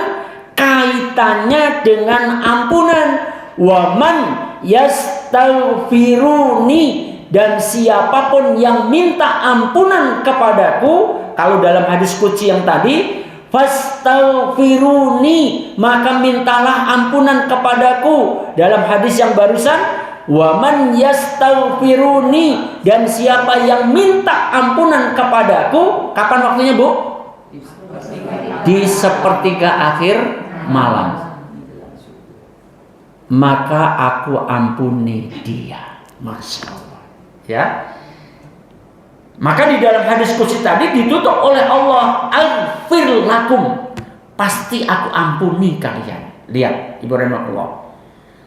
kaitannya dengan ampunan. Wa man yastaghfiruni, dan siapapun yang minta ampunan kepadaku. Kalau dalam hadis qudsi yang tadi, fastaghfiruni, maka mintalah ampunan kepadaku. Dalam hadis yang barusan, wa man yastaghfiruni, dan siapa yang minta ampunan kepadaku. Kapan waktunya, Bu? Di sepertiga akhir malam, maka aku ampuni dia. Masya Allah ya. Maka di dalam hadis qudsi tadi ditutup oleh Allah, aghfir lakum, pasti aku ampuni kalian. Lihat Ibu rahimahullah,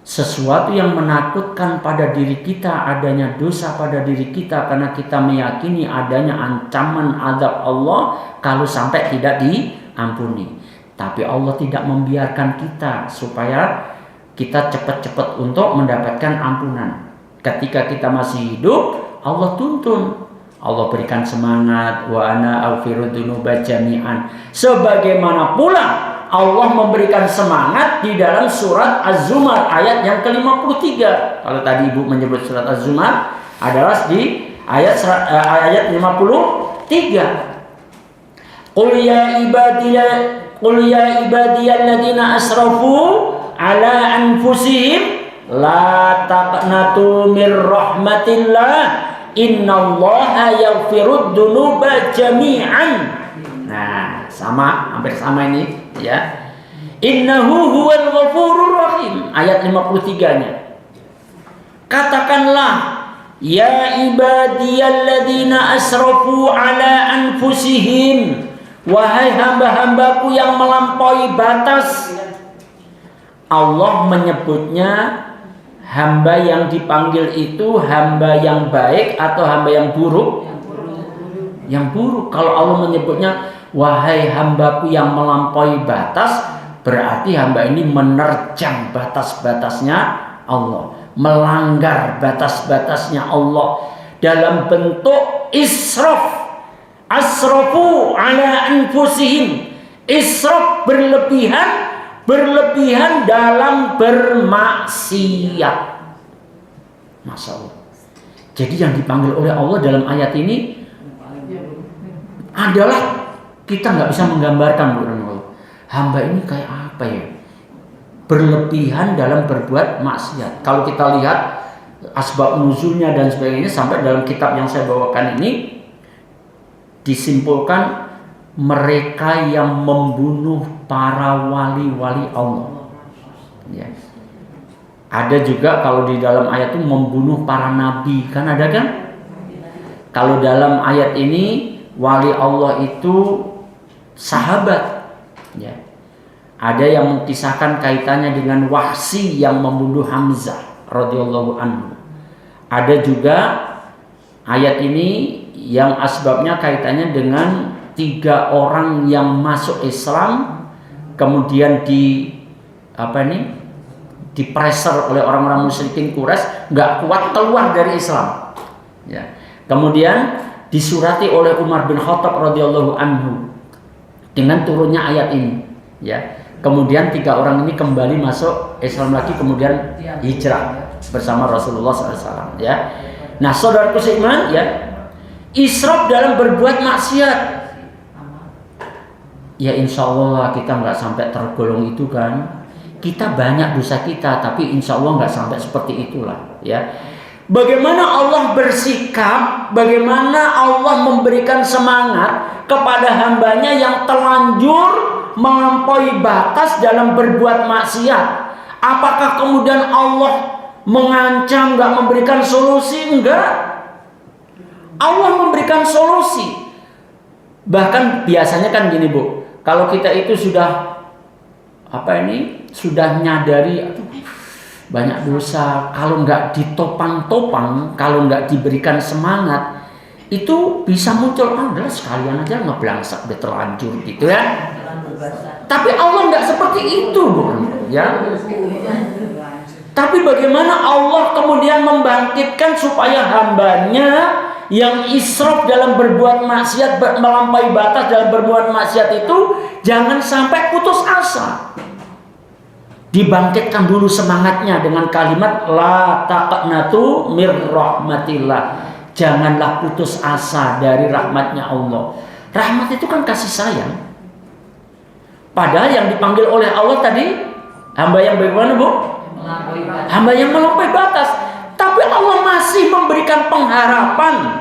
sesuatu yang menakutkan pada diri kita, adanya dosa pada diri kita, karena kita meyakini adanya ancaman azab Allah kalau sampai tidak diampuni. Tapi Allah tidak membiarkan kita supaya kita cepat-cepat untuk mendapatkan ampunan. Ketika kita masih hidup, Allah tuntun, Allah berikan semangat, wa ana aghfiru dzunuba jami'an. Sebagaimana pula Allah memberikan semangat di dalam surat Az-Zumar ayat yang ke-53. Kalau tadi Ibu menyebut surat Az-Zumar adalah di ayat 53. Qul ya ibadiyalladzina asrafu ala anfusihim la taqnatu mir rahmatillah innallaha yaghfirud dzunuba jami'an. Nah, hampir sama ini ya. Innahu huwal ghafurur rahim, ayat 53-nya. Katakanlah, ya ibadiyalladzina asrafu ala anfusihim, wahai hamba-hambaku yang melampaui batas. Allah menyebutnya hamba yang dipanggil itu hamba yang baik atau hamba yang buruk? Yang buruk. Kalau Allah menyebutnya wahai hambaku yang melampaui batas, berarti hamba ini menerjang batas-batasnya Allah, melanggar batas-batasnya Allah dalam bentuk israf. Asrafu ala anfusihim, israf berlebihan dalam bermaksiat. Masya Allah. Jadi yang dipanggil oleh Allah dalam ayat ini adalah kita nggak bisa menggambarkan, Bu Allah. Hamba ini kayak apa ya? Berlebihan dalam berbuat maksiat. Kalau kita lihat asbab nuzulnya dan sebagainya, sampai dalam kitab yang saya bawakan ini disimpulkan mereka yang membunuh para wali-wali Allah. Ya. Ada juga kalau di dalam ayat itu membunuh para nabi, kan ada kan? Kalau dalam ayat ini wali Allah itu sahabat. Ya. Ada yang mengisahkan kaitannya dengan Wahsy yang membunuh Hamzah radhiyallahu anhu. Ada juga ayat ini yang asbabnya kaitannya dengan 3 orang yang masuk Islam kemudian dipressure oleh orang-orang musyrikin Quraisy, nggak kuat keluar dari Islam. Ya. Kemudian disurati oleh Umar bin Khattab radhiyallahu anhu dengan turunnya ayat ini. Ya. Kemudian 3 orang ini kembali masuk Islam lagi, kemudian hijrah bersama Rasulullah SAW. Ya. Nah, saudaraku seiman, ya, israf dalam berbuat maksiat. Ya insya Allah kita nggak sampai tergolong itu kan. Kita banyak dosa kita, tapi insya Allah nggak sampai seperti itulah. Ya. Bagaimana Allah bersikap, bagaimana Allah memberikan semangat kepada hambanya yang terlanjur melampaui batas dalam berbuat maksiat. Apakah kemudian Allah mengancam, nggak memberikan solusi? Enggak. Allah memberikan solusi. Bahkan biasanya kan gini, Bu, kalau kita itu sudah sudah nyadari banyak dosa, kalau nggak ditopang-topang, kalau nggak diberikan semangat, itu bisa muncul adalah sekalian aja ngeblangsak udah terlanjur gitu ya. Tapi Allah nggak seperti itu, Bu, ya. Tapi bagaimana Allah kemudian membangkitkan supaya hambanya yang israf dalam berbuat maksiat, melampaui batas dalam berbuat maksiat itu jangan sampai putus asa. Dibangkitkan dulu semangatnya dengan kalimat la taqnatu mir rahmatillah. Janganlah putus asa dari rahmatnya Allah. Rahmat itu kan kasih sayang. Padahal yang dipanggil oleh Allah tadi hamba yang bagaimana, Bu? Hamba yang melampaui batas. Tapi Allah masih memberikan pengharapan.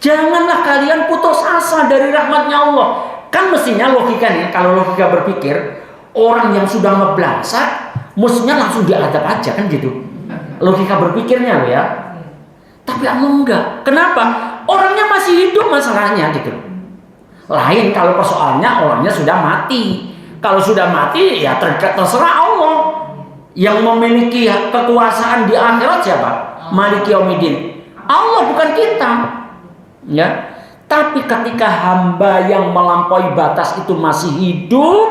Janganlah kalian putus asa dari rahmatnya Allah. Kan mestinya logikanya, kalau logika berpikir, orang yang sudah ngeblangsak mestinya langsung diadab aja kan gitu. Logika berpikirnya loh ya. Tapi Allah enggak. Kenapa? Orangnya masih hidup masalahnya gitu. Lain kalau persoalannya orangnya sudah mati. Kalau sudah mati ya terserah Allah. Yang memiliki kekuasaan di akhirat siapa? Maliki Yaumiddin. Allah, bukan kita. Ya. Tapi ketika hamba yang melampaui batas itu masih hidup,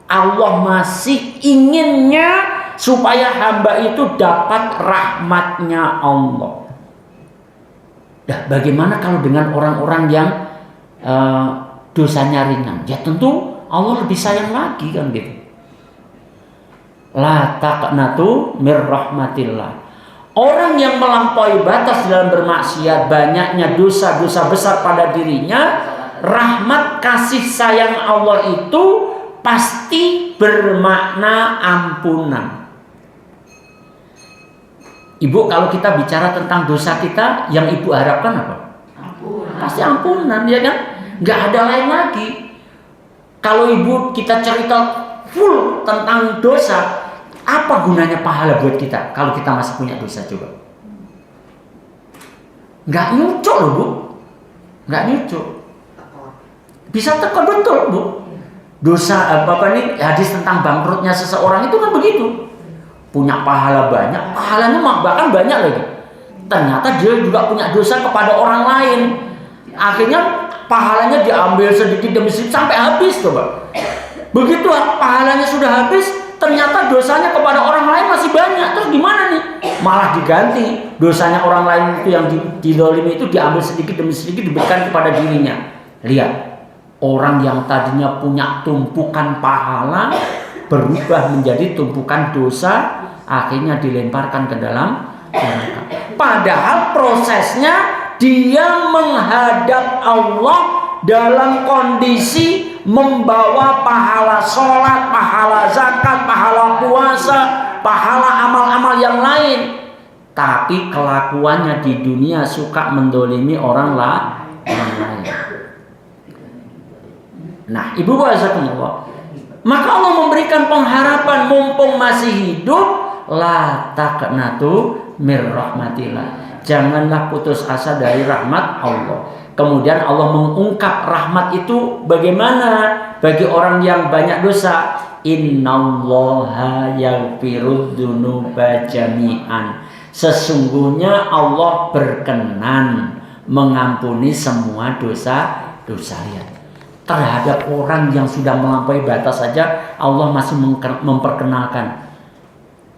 Allah masih inginnya supaya hamba itu dapat rahmatnya Allah. Nah, bagaimana kalau dengan orang-orang yang dosanya ringan? Ya tentu Allah lebih sayang lagi kan gitu. La taqnatu mir rahmatillah. Orang yang melampaui batas dalam bermaksiat, banyaknya dosa-dosa besar pada dirinya, rahmat kasih sayang Allah itu pasti bermakna ampunan. Ibu, kalau kita bicara tentang dosa kita, yang ibu harapkan apa? Ampunan. Pasti ampunan, ya kan? Nggak ada lain lagi. Kalau ibu kita cerita full tentang dosa, apa gunanya pahala buat kita kalau kita masih punya dosa? Coba. Nggak nyucuk loh, Bu. Nggak nyucuk. Bisa tekan betul, Bu. Dosa nih hadis tentang bangkrutnya seseorang itu kan begitu. Punya pahala banyak, pahalanya bahkan banyak lagi. Ternyata dia juga punya dosa kepada orang lain. Akhirnya pahalanya diambil sedikit demi sedikit sampai habis, coba. Begitu pahalanya sudah habis, ternyata dosanya kepada orang lain masih banyak. Terus gimana nih? Malah diganti. Dosanya orang lain itu yang dizalimi itu diambil sedikit demi sedikit diberikan kepada dirinya. Lihat, orang yang tadinya punya tumpukan pahala berubah menjadi tumpukan dosa, akhirnya dilemparkan ke dalam neraka. Padahal prosesnya dia menghadap Allah dalam kondisi membawa pahala sholat, pahala zakat, pahala puasa, pahala amal-amal yang lain. Tapi kelakuannya di dunia suka mendolimi orang lain. Nah, ibu bahasakumullah. Maka Allah memberikan pengharapan mumpung masih hidup, la taqnatu mir rahmatillah. Janganlah putus asa dari rahmat Allah. Kemudian Allah mengungkap rahmat itu bagaimana bagi orang yang banyak dosa. Innallaha yaghfirudz dzunuba jami'an. Sesungguhnya Allah berkenan mengampuni semua dosa-dosa. Lihat, terhadap orang yang sudah melampaui batas saja Allah masih memperkenalkan,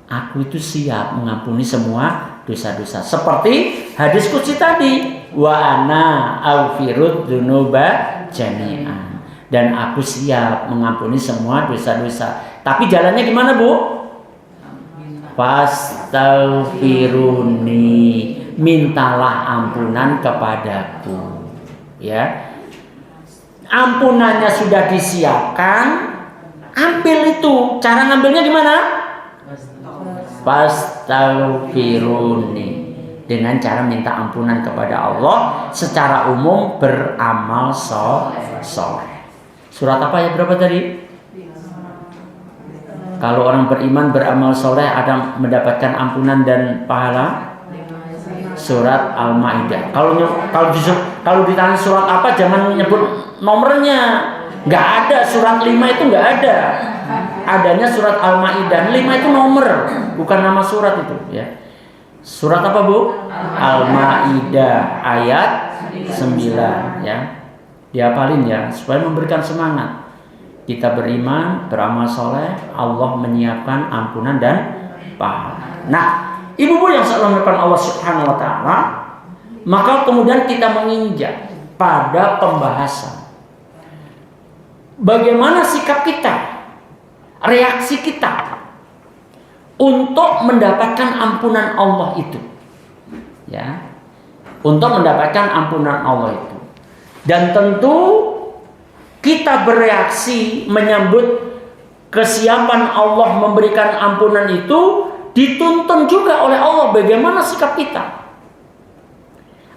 aku itu siap mengampuni semua dosa-dosa. Seperti hadis qudsi tadi, wa ana aghfirudz dzunuba jami'an, dan aku siap mengampuni semua dosa-dosa. Tapi jalannya gimana, Bu? Fastaghfiruni, mintalah ampunan kepadaku. Ya, ampunannya sudah disiapkan, ambil itu. Cara ngambilnya gimana? Fastaghfiruni, dengan cara minta ampunan kepada Allah, secara umum beramal soleh. Surat apa ya, berapa tadi? Kalau orang beriman beramal soleh ada mendapatkan ampunan dan pahala. Surat Al-Maidah. Kalau ditanya surat apa, jangan nyebut nomornya. Nggak ada, surat 5 itu nggak ada. Adanya surat Al-Maidah. 5 itu nomor, bukan nama surat itu, ya. Surat apa, Bu? Al-Maidah ayat 9, ya. Dihafalin ya, supaya memberikan semangat. Kita beriman, beramal soleh, Allah menyiapkan ampunan dan pahala. Nah, ibu-ibu yang selalu mendepan Allah Subhanahu wa taala, maka kemudian kita menginjak pada pembahasan bagaimana sikap kita, reaksi kita untuk mendapatkan ampunan Allah itu. Ya. Untuk mendapatkan ampunan Allah itu. Dan tentu kita bereaksi menyambut kesiapan Allah memberikan ampunan itu dituntun juga oleh Allah bagaimana sikap kita.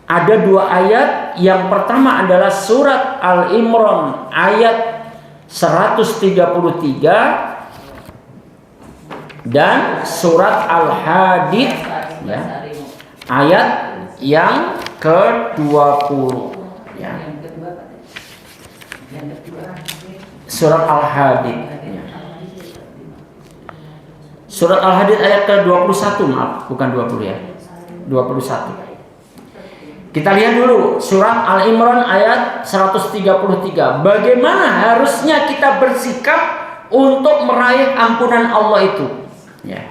Ada 2 ayat. Yang pertama adalah surat Al-Imran ayat 133 dan surat Al-Hadid, ya, ayat yang ke-20, ya. Surat Al-Hadid, ya. Surat Al-Hadid ayat ke-21, maaf, bukan 20 ya, 21. Kita lihat dulu surat Al-Imran ayat 133. Bagaimana harusnya kita bersikap untuk meraih ampunan Allah itu, ya.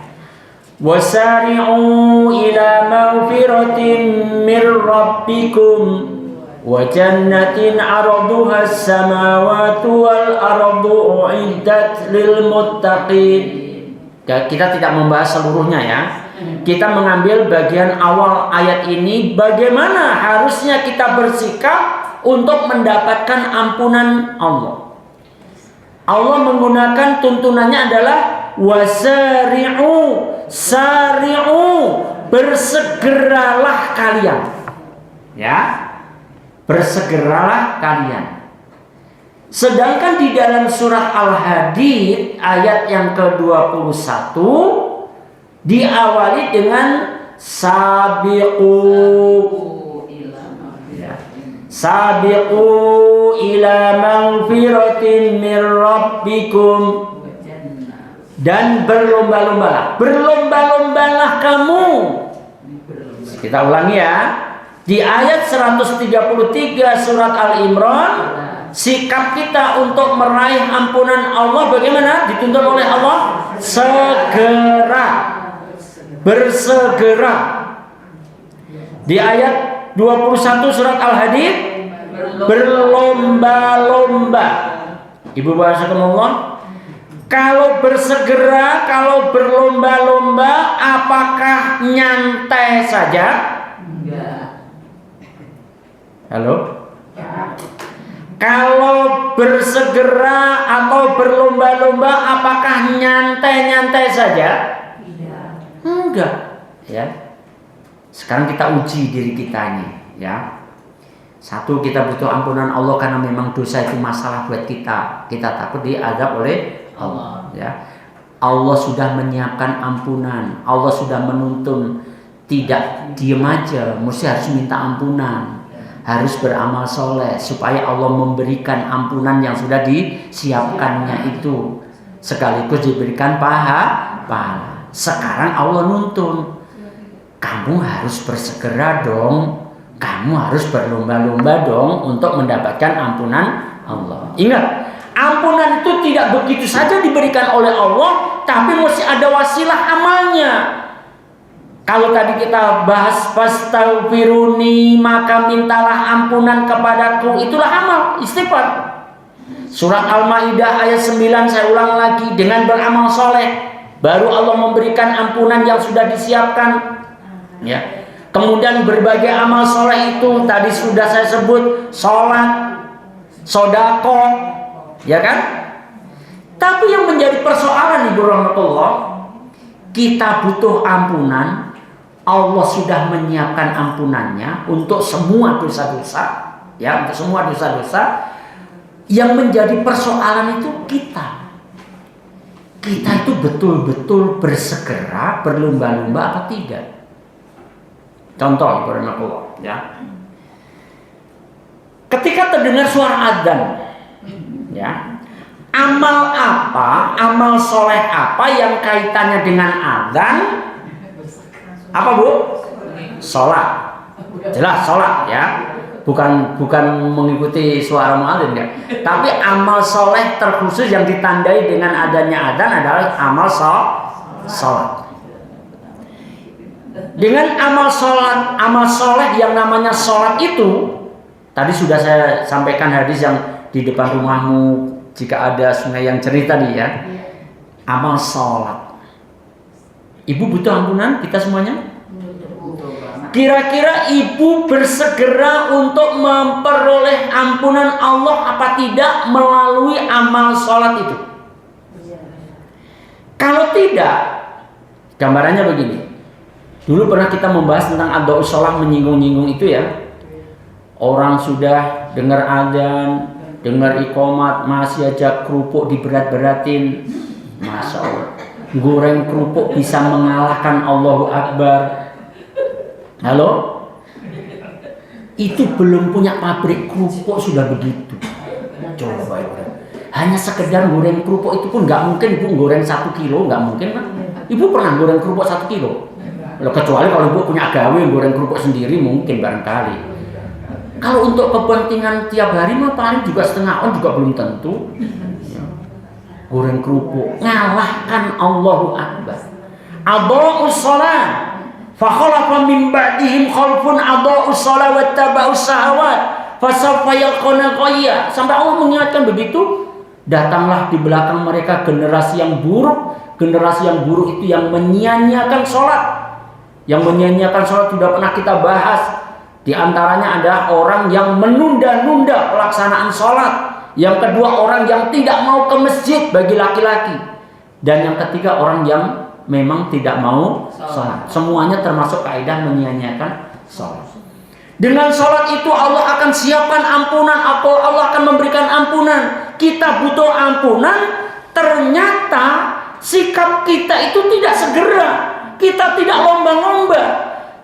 Wasari'u ila maghfiratin mir rabbikum wa jannatin 'arduha as-samawati wal ardu u'iddat lil muttaqin. Kita tidak membahas seluruhnya, ya. Kita mengambil bagian awal ayat ini, bagaimana harusnya kita bersikap untuk mendapatkan ampunan Allah. Allah menggunakan tuntunannya adalah wasari'u, sari'u, bersegeralah kalian. Ya, bersegeralah kalian. Sedangkan di dalam surat Al-Hadid ayat yang ke-21 diawali dengan sabiqu, ya. Sabiqu ila maghfiratin mir rabbikum, dan berlomba-lombalah. Berlomba-lombalah kamu. Kita ulangi ya. Di ayat 133 surat Al-Imran, sikap kita untuk meraih ampunan Allah bagaimana? Dituntut oleh Allah segera, bersegera. Di ayat 21 surat Al-Hadid, berlomba-lomba. Ibu bahasakumullah, Kalau bersegera, kalau berlomba-lomba, apakah nyantai saja? Enggak. Halo? Kalau bersegera atau berlomba-lomba, apakah nyantai-nyantai saja? Enggak, ya. Sekarang kita uji diri kita ini, ya. Satu, kita butuh ampunan Allah karena memang dosa itu masalah buat kita. Kita takut diazab oleh Allah, ya. Allah sudah menyiapkan ampunan. Allah sudah menuntun, tidak diem aja, mesti harus minta ampunan, harus beramal soleh supaya Allah memberikan ampunan yang sudah disiapkannya itu, sekaligus diberikan pahala. Sekarang Allah nuntun, kamu harus bersegera dong, kamu harus berlomba-lomba dong untuk mendapatkan ampunan Allah. Ingat, ampunan itu tidak begitu saja diberikan oleh Allah, tapi mesti ada wasilah amalnya. Kalau tadi kita bahas fastaghfiruni, maka mintalah ampunan kepadaku, itulah amal istighfar. Surat Al-Maidah ayat 9, saya ulang lagi, dengan beramal soleh baru Allah memberikan ampunan yang sudah disiapkan, ya. Kemudian berbagai amal soleh itu tadi sudah saya sebut, sholat, sodako, ya kan? Tapi yang menjadi persoalan, Ibu rahmatullah, kita butuh ampunan. Allah sudah menyiapkan ampunannya untuk semua dosa-dosa, ya, untuk semua dosa-dosa. Yang menjadi persoalan itu kita itu betul-betul bersegera, berlomba-lomba apa tidak? Contoh, ya. Ketika terdengar suara adzan, ya, amal apa, amal soleh apa yang kaitannya dengan adzan? Apa, Bu? Sholat. Jelas sholat, ya. Bukan mengikuti suara muadzin, ya. Tapi amal soleh terkhusus yang ditandai dengan adanya adzan adalah amal sholat. Dengan amal soleh yang namanya sholat itu, tadi sudah saya sampaikan hadis yang di depan rumahmu jika ada sungai yang jernih tadi, ya. Amal sholat. Ibu butuh ampunan, kita semuanya. Kira-kira ibu bersegera untuk memperoleh ampunan Allah apa tidak melalui amal sholat itu? Kalau tidak, gambarannya begini. Dulu pernah kita membahas tentang ad-do'us sholat, menyinggung-nyinggung itu, ya. Orang sudah dengar adzan, dengar iqomat, masih aja kerupuk diberat-beratin. Masya Allah, goreng kerupuk bisa mengalahkan Allahu Akbar. Halo? Itu belum punya pabrik kerupuk sudah begitu. Coba ibu. Hanya sekedar goreng kerupuk itu pun nggak mungkin ibu goreng 1 kilo, nggak mungkin kan? Ibu pernah goreng kerupuk 1 kilo? Kecuali kalau ibu punya gawe goreng kerupuk sendiri mungkin barangkali. Kalau untuk kepentingan tiap hari mah paling juga setengah on juga belum tentu. Goreng kerupuk ngalahkan Allahu Akbar. Adha'us shalah. Fakhalafa min ba'dihim khalfun adha'us shalah wattaba'us syahawat fasawfa yalqawna ghayya. Sampai Allah mengingatkan begitu, datanglah di belakang mereka generasi yang buruk. Generasi yang buruk itu yang menyia-nyiakan sholat. Yang menyia-nyiakan sholat sudah pernah kita bahas. Di antaranya ada orang yang menunda-nunda pelaksanaan sholat. Yang kedua, orang yang tidak mau ke masjid bagi laki-laki. Dan yang ketiga, orang yang memang tidak mau sholat. Semuanya termasuk kaidah menyia-nyiakan sholat. Dengan sholat itu Allah akan siapkan ampunan, Allah akan memberikan ampunan. Kita butuh ampunan, ternyata sikap kita itu tidak segera. Kita tidak lomba-lomba,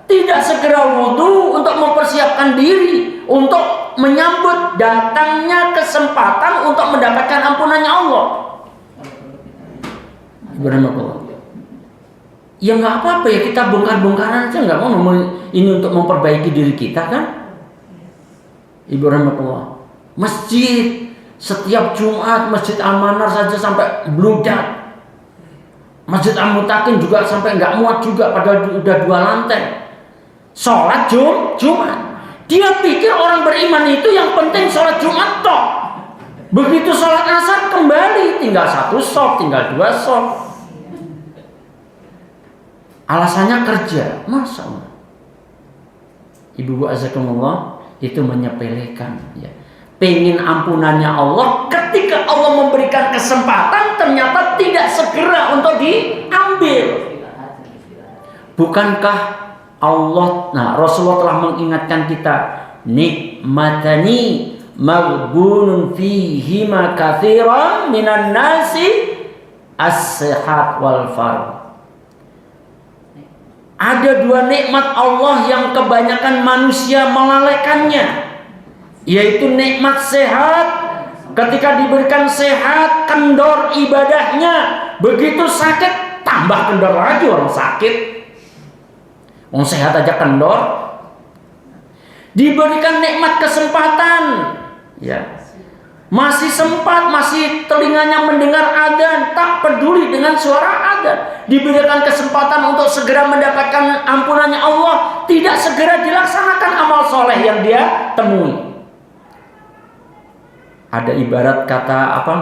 tidak segera wudhu untuk mempersiapkan diri untuk menyambut datangnya kesempatan untuk mendapatkan ampunannya Allah. Subhanallah. Ya nggak apa-apa, ya kita bongkar-bongkaran aja, nggak mau ini untuk memperbaiki diri kita kan? Ibu rahmatullah. Masjid setiap Jumat, Masjid Al-Manar saja sampai bludak. Masjid Al-Mutakin juga sampai nggak muat juga, padahal udah 2 lantai. Sholat Jumat. Dia pikir orang beriman itu yang penting sholat Jumat toh. Begitu sholat asar kembali, tinggal 1 shop, tinggal 2 shop. Alasannya kerja, Masya Allah. Ibu-ibu azakumullah, itu menyepelekan ya. Pengen ampunannya Allah, ketika Allah memberikan kesempatan ternyata tidak segera untuk diambil. Bukankah Rasulullah telah mengingatkan kita, nikmatani maghbunun fihima katsiran minan nasi as-sihat wal farq. Ada 2 nikmat Allah yang kebanyakan manusia melalaikannya, yaitu nikmat sehat. Ketika diberikan sehat, kendor ibadahnya. Begitu sakit, tambah kendor lagi orang sakit. Orang sehat aja kendor. Diberikan nikmat kesempatan, ya. Masih sempat, masih telinganya mendengar adzan, tak peduli dengan suara adzan. Diberikan kesempatan untuk segera mendapatkan ampunannya Allah, tidak segera dilaksanakan amal soleh yang dia temui. Ada ibarat kata apa?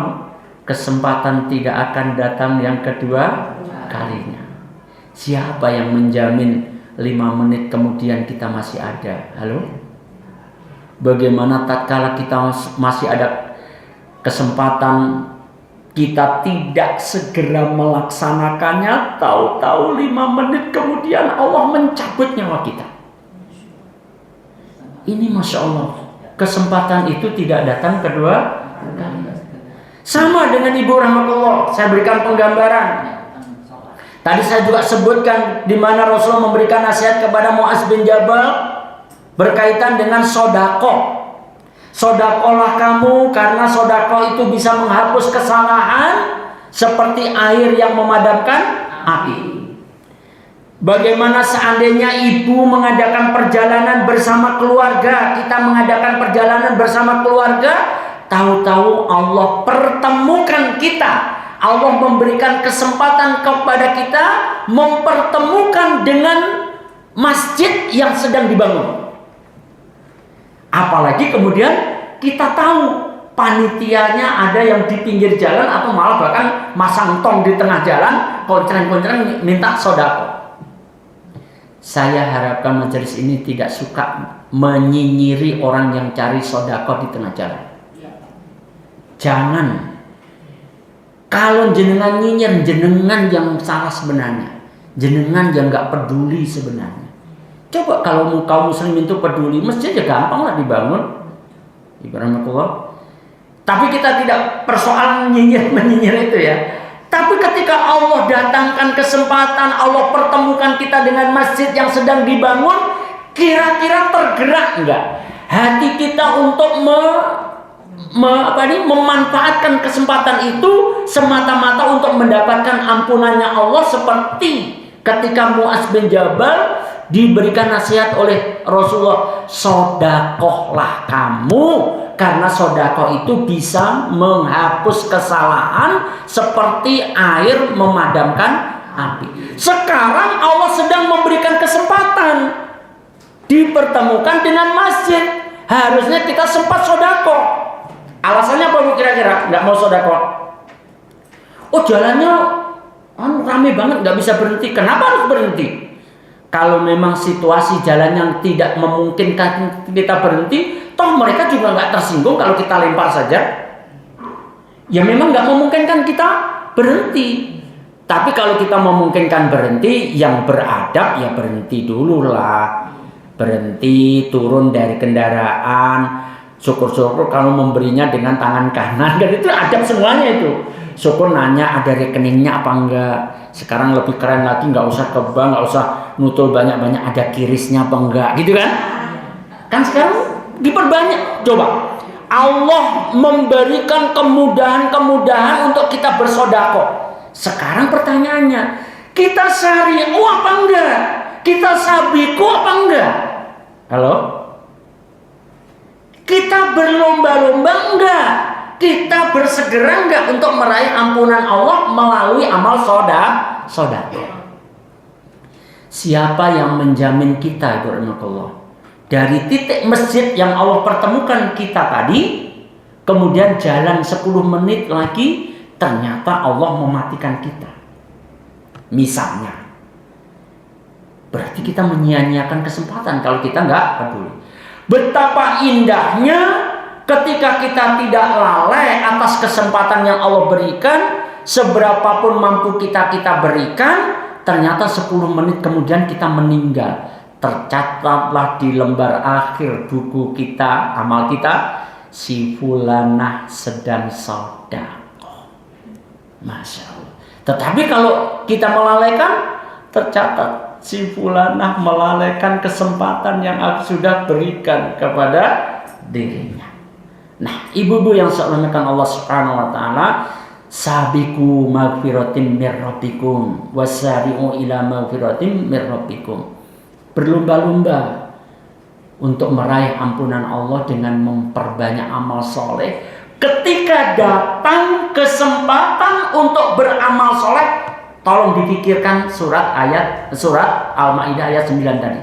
Kesempatan tidak akan datang yang kedua kalinya. Siapa yang menjamin 5 menit kemudian kita masih ada? Halo? Bagaimana tatkala kita masih ada kesempatan, kita tidak segera melaksanakannya, tahu-tahu 5 menit kemudian Allah mencabut nyawa kita. Ini Masya Allah, kesempatan itu tidak datang kedua kali. Sama dengan Ibu rahmatullah, saya berikan penggambaran. Tadi saya juga sebutkan di mana Rasulullah memberikan nasihat kepada Mu'adz bin Jabal berkaitan dengan sodako. Sodakolah kamu, karena sodako itu bisa menghapus kesalahan seperti air yang memadamkan api. Bagaimana seandainya ibu mengadakan perjalanan bersama keluarga, kita mengadakan perjalanan bersama keluarga, tahu-tahu Allah pertemukan kita. Allah memberikan kesempatan kepada kita mempertemukan dengan masjid yang sedang dibangun. Apalagi kemudian kita tahu panitianya ada yang di pinggir jalan atau malah bahkan masang tong di tengah jalan, konceng-konceng minta sodako. Saya harapkan majelis ini tidak suka menyinyiri orang yang cari sodako di tengah jalan. Jangan. Kalau jenengan nyinyir, jenengan yang salah sebenarnya. Jenengan yang gak peduli sebenarnya. Coba kalau kaum muslim itu peduli, masjid ya gampang lah dibangun. Ibarakallah. Tapi kita tidak persoalan menyinyir itu ya. Tapi ketika Allah datangkan kesempatan, Allah pertemukan kita dengan masjid yang sedang dibangun, kira-kira tergerak enggak hati kita untuk memanfaatkan kesempatan itu semata-mata untuk mendapatkan ampunannya Allah, seperti ketika Mu'adz bin Jabal diberikan nasihat oleh Rasulullah, sodakohlah kamu, karena sodako itu bisa menghapus kesalahan seperti air memadamkan api. Sekarang Allah sedang memberikan kesempatan, dipertemukan dengan masjid, harusnya kita sempat sodako. Alasannya apa kira-kira? Nggak mau sodako? Oh, jalannya rame banget, nggak bisa berhenti. Kenapa harus berhenti? Kalau memang situasi jalan yang tidak memungkinkan kita berhenti, toh mereka juga nggak tersinggung kalau kita lempar saja. Ya memang nggak memungkinkan kita berhenti. Tapi kalau kita memungkinkan berhenti, yang beradab ya berhenti dulu lah. Berhenti, turun dari kendaraan. Syukur-syukur kalau memberinya dengan tangan kanan, dan itu adab semuanya itu. Syukur nanya ada rekeningnya apa enggak. Sekarang lebih keren lagi, nggak usah ke bank, nggak usah nutul banyak-banyak, ada kirisnya apa enggak, gitu kan? Kan sekarang diperbanyak. Coba Allah memberikan kemudahan-kemudahan untuk kita bersodako. Sekarang pertanyaannya, kita syari'u apa enggak? Kita sabiku apa enggak? Halo? Kita berlomba-lomba enggak? Kita bersegera enggak untuk meraih ampunan Allah melalui amal sodako? Siapa yang menjamin kita, Ibu rahmatullah, dari titik masjid yang Allah pertemukan kita tadi, kemudian jalan 10 menit lagi, ternyata Allah mematikan kita. Misalnya. Berarti kita menyia-nyiakan kesempatan kalau kita nggak peduli. Betapa indahnya ketika kita tidak lalai atas kesempatan yang Allah berikan, seberapapun mampu kita berikan, ternyata 10 menit kemudian kita meninggal. Tercatatlah di lembar akhir buku kita, amal kita, si fulanah sedang sedekah. Masya Allah. Tetapi kalau kita melalaikan, tercatat si fulanah melalaikan kesempatan yang aku sudah berikan kepada dirinya. Nah, ibu-ibu yang dimuliakan Allah Subhanahu wa taala, sabiqu maghfiratin mir rabbikum wasari'u ila maghfiratin mir rabbikum. Berlomba-lomba untuk meraih ampunan Allah dengan memperbanyak amal soleh. Ketika datang kesempatan untuk beramal soleh, tolong dipikirkan surat Al-Maidah ayat 9 tadi.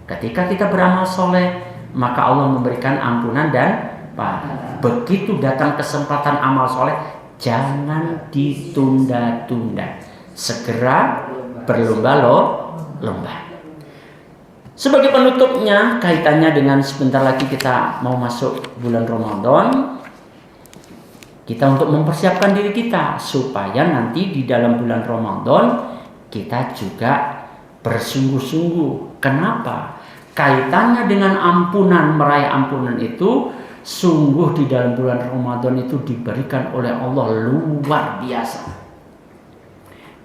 Ketika kita beramal soleh, maka Allah memberikan ampunan dan pahala. Begitu datang kesempatan amal soleh, jangan ditunda-tunda. Segera berlomba-lomba. Sebagai penutupnya, kaitannya dengan sebentar lagi kita mau masuk bulan Ramadan, kita untuk mempersiapkan diri kita supaya nanti di dalam bulan Ramadan kita juga bersungguh-sungguh. Kenapa? Kaitannya dengan ampunan, meraih ampunan itu sungguh di dalam bulan Ramadan itu diberikan oleh Allah luar biasa.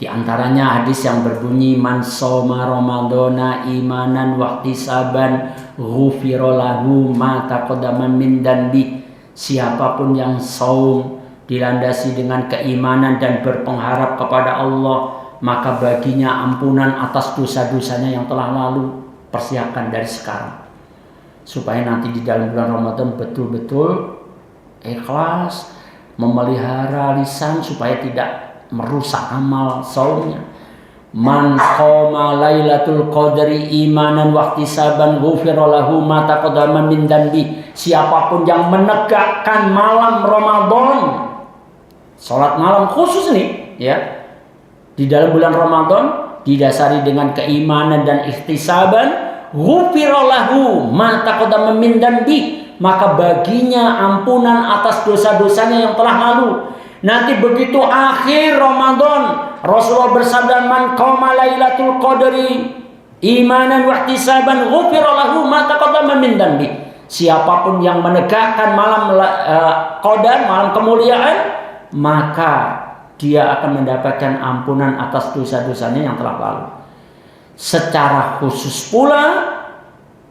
Di antaranya hadis yang berbunyi man shoma ramadhana imanan wahtisaban ghufira lahu ma taqaddama min dzanbi. Siapapun yang saum dilandasi dengan keimanan dan berpengharap kepada Allah, maka baginya ampunan atas dosa-dosanya yang telah lalu. Persiapkan dari sekarang supaya nanti di dalam bulan Ramadan betul-betul ikhlas memelihara lisan supaya tidak merusak amal saumnya. Man qama lailatul qadri imanan wahtisaban ghufira lahu ma taqaddama min dzanbi. Siapapun yang menegakkan malam Ramadan, salat malam khusus nih ya, di dalam bulan Ramadan didasari dengan keimanan dan ihtisaban, ghufira lahu ma taqaddama min dzanbi, maka baginya ampunan atas dosa-dosanya yang telah lalu. Nanti begitu akhir Ramadan, Rasulullah bersabda man qama lailatul qadri imanan wahtisaban ghufira lahu ma taqaddama min dzanbi. Siapapun yang menegakkan malam qadar, malam kemuliaan, maka dia akan mendapatkan ampunan atas dosa-dosanya yang telah lalu. Secara khusus pula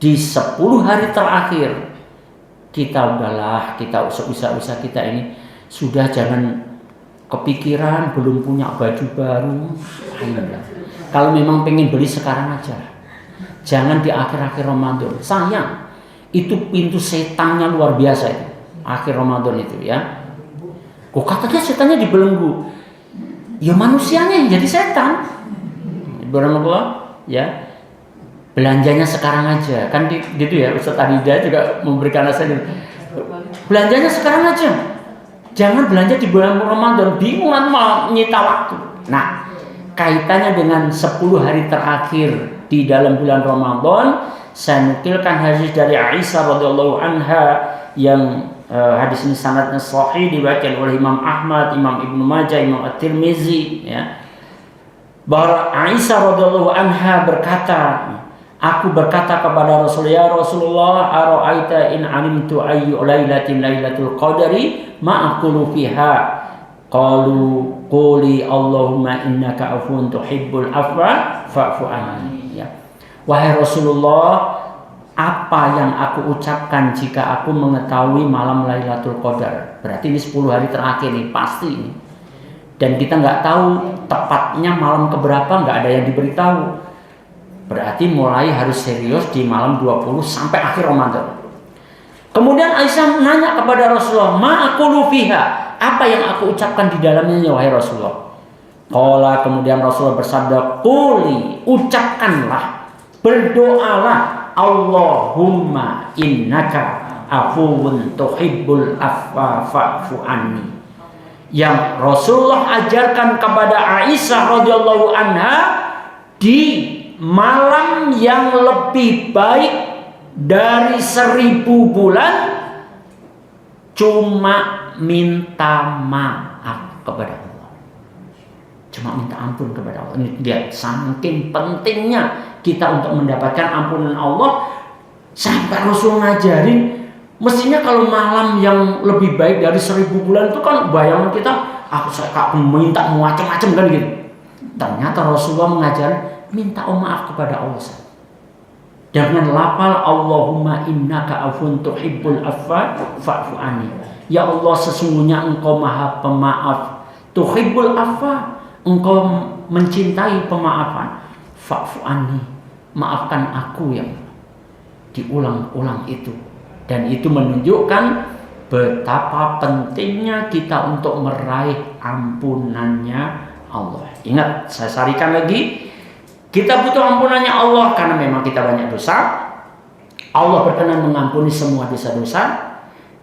di 10 hari terakhir kita udahlah, kita usaha-usaha kita ini sudah jangan kepikiran belum punya baju baru. Kalau memang pengen beli sekarang aja. Jangan di akhir-akhir Ramadan. Sayang, itu pintu setannya luar biasa itu. Akhir Ramadan itu ya. Kok katanya setannya dibelenggu? Ya manusianya yang jadi setan. Subhanallah ya. Belanjanya sekarang aja. Kan gitu ya, Ustaz Adida juga memberikan nasihat. Belanjanya sekarang aja. Jangan belanja di bulan Ramadan, bingung malah menyita waktu. Nah, kaitannya dengan 10 hari terakhir di dalam bulan Ramadan, saya nukilkan hadis dari Aisyah radhiyallahu anha yang hadis ini sanadnya sahih, diriwayatkan oleh Imam Ahmad, Imam Ibnu Majah, Imam At-Tirmizi ya. Bahwa Aisyah radhiyallahu anha berkata, aku berkata kepada Rasulullah, ya Rasulullah, ara'aita in alimtu ayyu lailatin lailatul qadri ma aqulu fiha. Qalu quli Allahumma innaka afuwun tuhibbul afwa fa'fu anni. Ya. Wahai Rasulullah, apa yang aku ucapkan jika aku mengetahui malam Lailatul Qadar? Berarti ini 10 hari terakhir nih, pasti ini. Dan kita nggak tahu tepatnya malam keberapa, nggak ada yang diberitahu. Berarti mulai harus serius di malam 20 sampai akhir Ramadan. Kemudian Aisyah nanya kepada Rasulullah, ma aqulu fiha, apa yang aku ucapkan di dalamnya wahai Rasulullah? Qala, kemudian Rasulullah bersabda, quli, ucapkanlah, berdoalah, Allahumma innaka afuwun tuhibbul afwa fa'fu anni. Yang Rasulullah ajarkan kepada Aisyah radhiyallahu anha di malam yang lebih baik dari 1000 bulan, cuma minta maaf kepada Allah, cuma minta ampun kepada Allah. Ini lihat saking pentingnya kita untuk mendapatkan ampunan Allah, sampai Rasul ngajarin. Mestinya kalau malam yang lebih baik dari 1000 bulan itu kan bayangan kita, aku minta macam-macam kan gitu. Ternyata Rasulullah mengajar minta maaf kepada Allah. Jangan lafal Allahumma innaka afun tuhibbul afwa fa'fu anni. Ya Allah, sesungguhnya Engkau Maha Pemaaf. Tuhibbul afwa, Engkau mencintai pemaafan. Fa'fu anni, maafkan aku yang diulang-ulang itu. Dan itu menunjukkan betapa pentingnya kita untuk meraih ampunannya Allah. Ingat, saya sarikan lagi, kita butuh ampunannya Allah karena memang kita banyak dosa. Allah berkenan mengampuni semua dosa-dosa,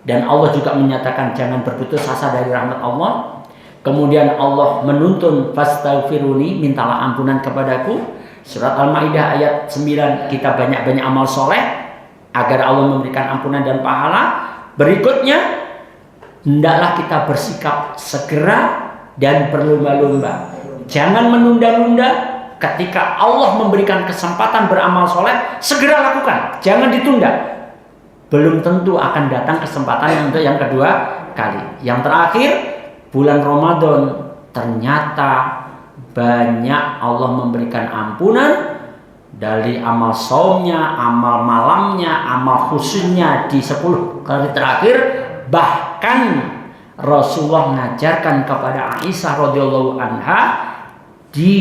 dan Allah juga menyatakan jangan berputus asa dari rahmat Allah. Kemudian Allah menuntun fastaghfiruni, mintalah ampunan kepadaku. Surat Al-Maidah ayat 9, kita banyak-banyak amal soleh agar Allah memberikan ampunan dan pahala. Berikutnya, hendaklah kita bersikap segera dan berlomba-lomba. Jangan menunda-nunda. Ketika Allah memberikan kesempatan beramal soleh, segera lakukan, jangan ditunda. Belum tentu akan datang kesempatan untuk yang kedua kali. Yang terakhir, bulan Ramadan, ternyata banyak Allah memberikan ampunan dari amal saumnya, amal malamnya, amal khususnya di 10 kali terakhir. Bahkan Rasulullah mengajarkan kepada Aisyah radhiyallahu anha, di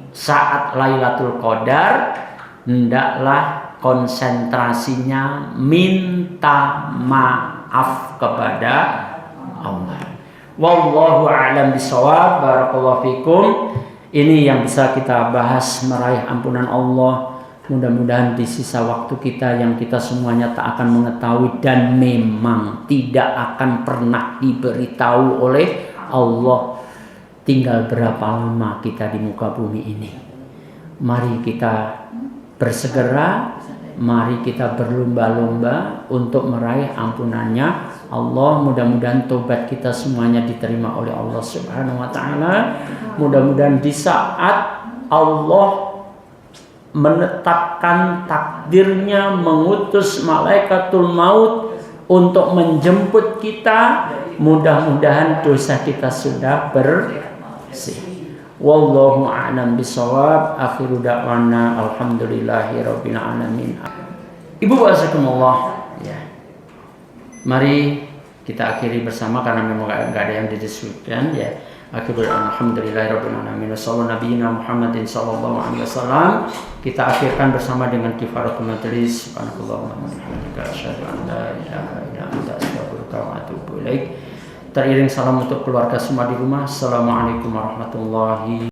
saat Lailatul Qadar hendaklah konsentrasinya minta maaf kepada Allah. Wallahu a'lam bishawab. Barakallahu fikum. Ini yang bisa kita bahas meraih ampunan Allah. Mudah-mudahan di sisa waktu kita yang kita semuanya tak akan mengetahui dan memang tidak akan pernah diberitahu oleh Allah tinggal berapa lama kita di muka bumi ini. Mari kita bersegera, mari kita berlomba-lomba untuk meraih ampunannya Allah. Mudah-mudahan tobat kita semuanya diterima oleh Allah Subhanahu wa taala. Mudah-mudahan di saat Allah menetapkan takdirnya, mengutus malaikatul maut untuk menjemput kita, mudah-mudahan dosa kita sudah bersih. Wallahu a'lam bishawab. Akhiru da'wana alhamdulillahirabbil alamin. Ibu wasakumullah, ya. Mari kita akhiri bersama karena memang enggak ada yang didiskusikan, ya. Akhiru alhamdulillahirabbil alamin. Sallallahu nabiyina Muhammadin sallallahu alaihi wasallam. Kita akhirkan bersama dengan kifaratul majlis. Subhanallahumma wa bihamdika asyhadu an la ilaha illa anta astaghfiruka wa atubu ilaik. Teriring salam untuk keluarga semua di rumah. Assalamualaikum warahmatullahi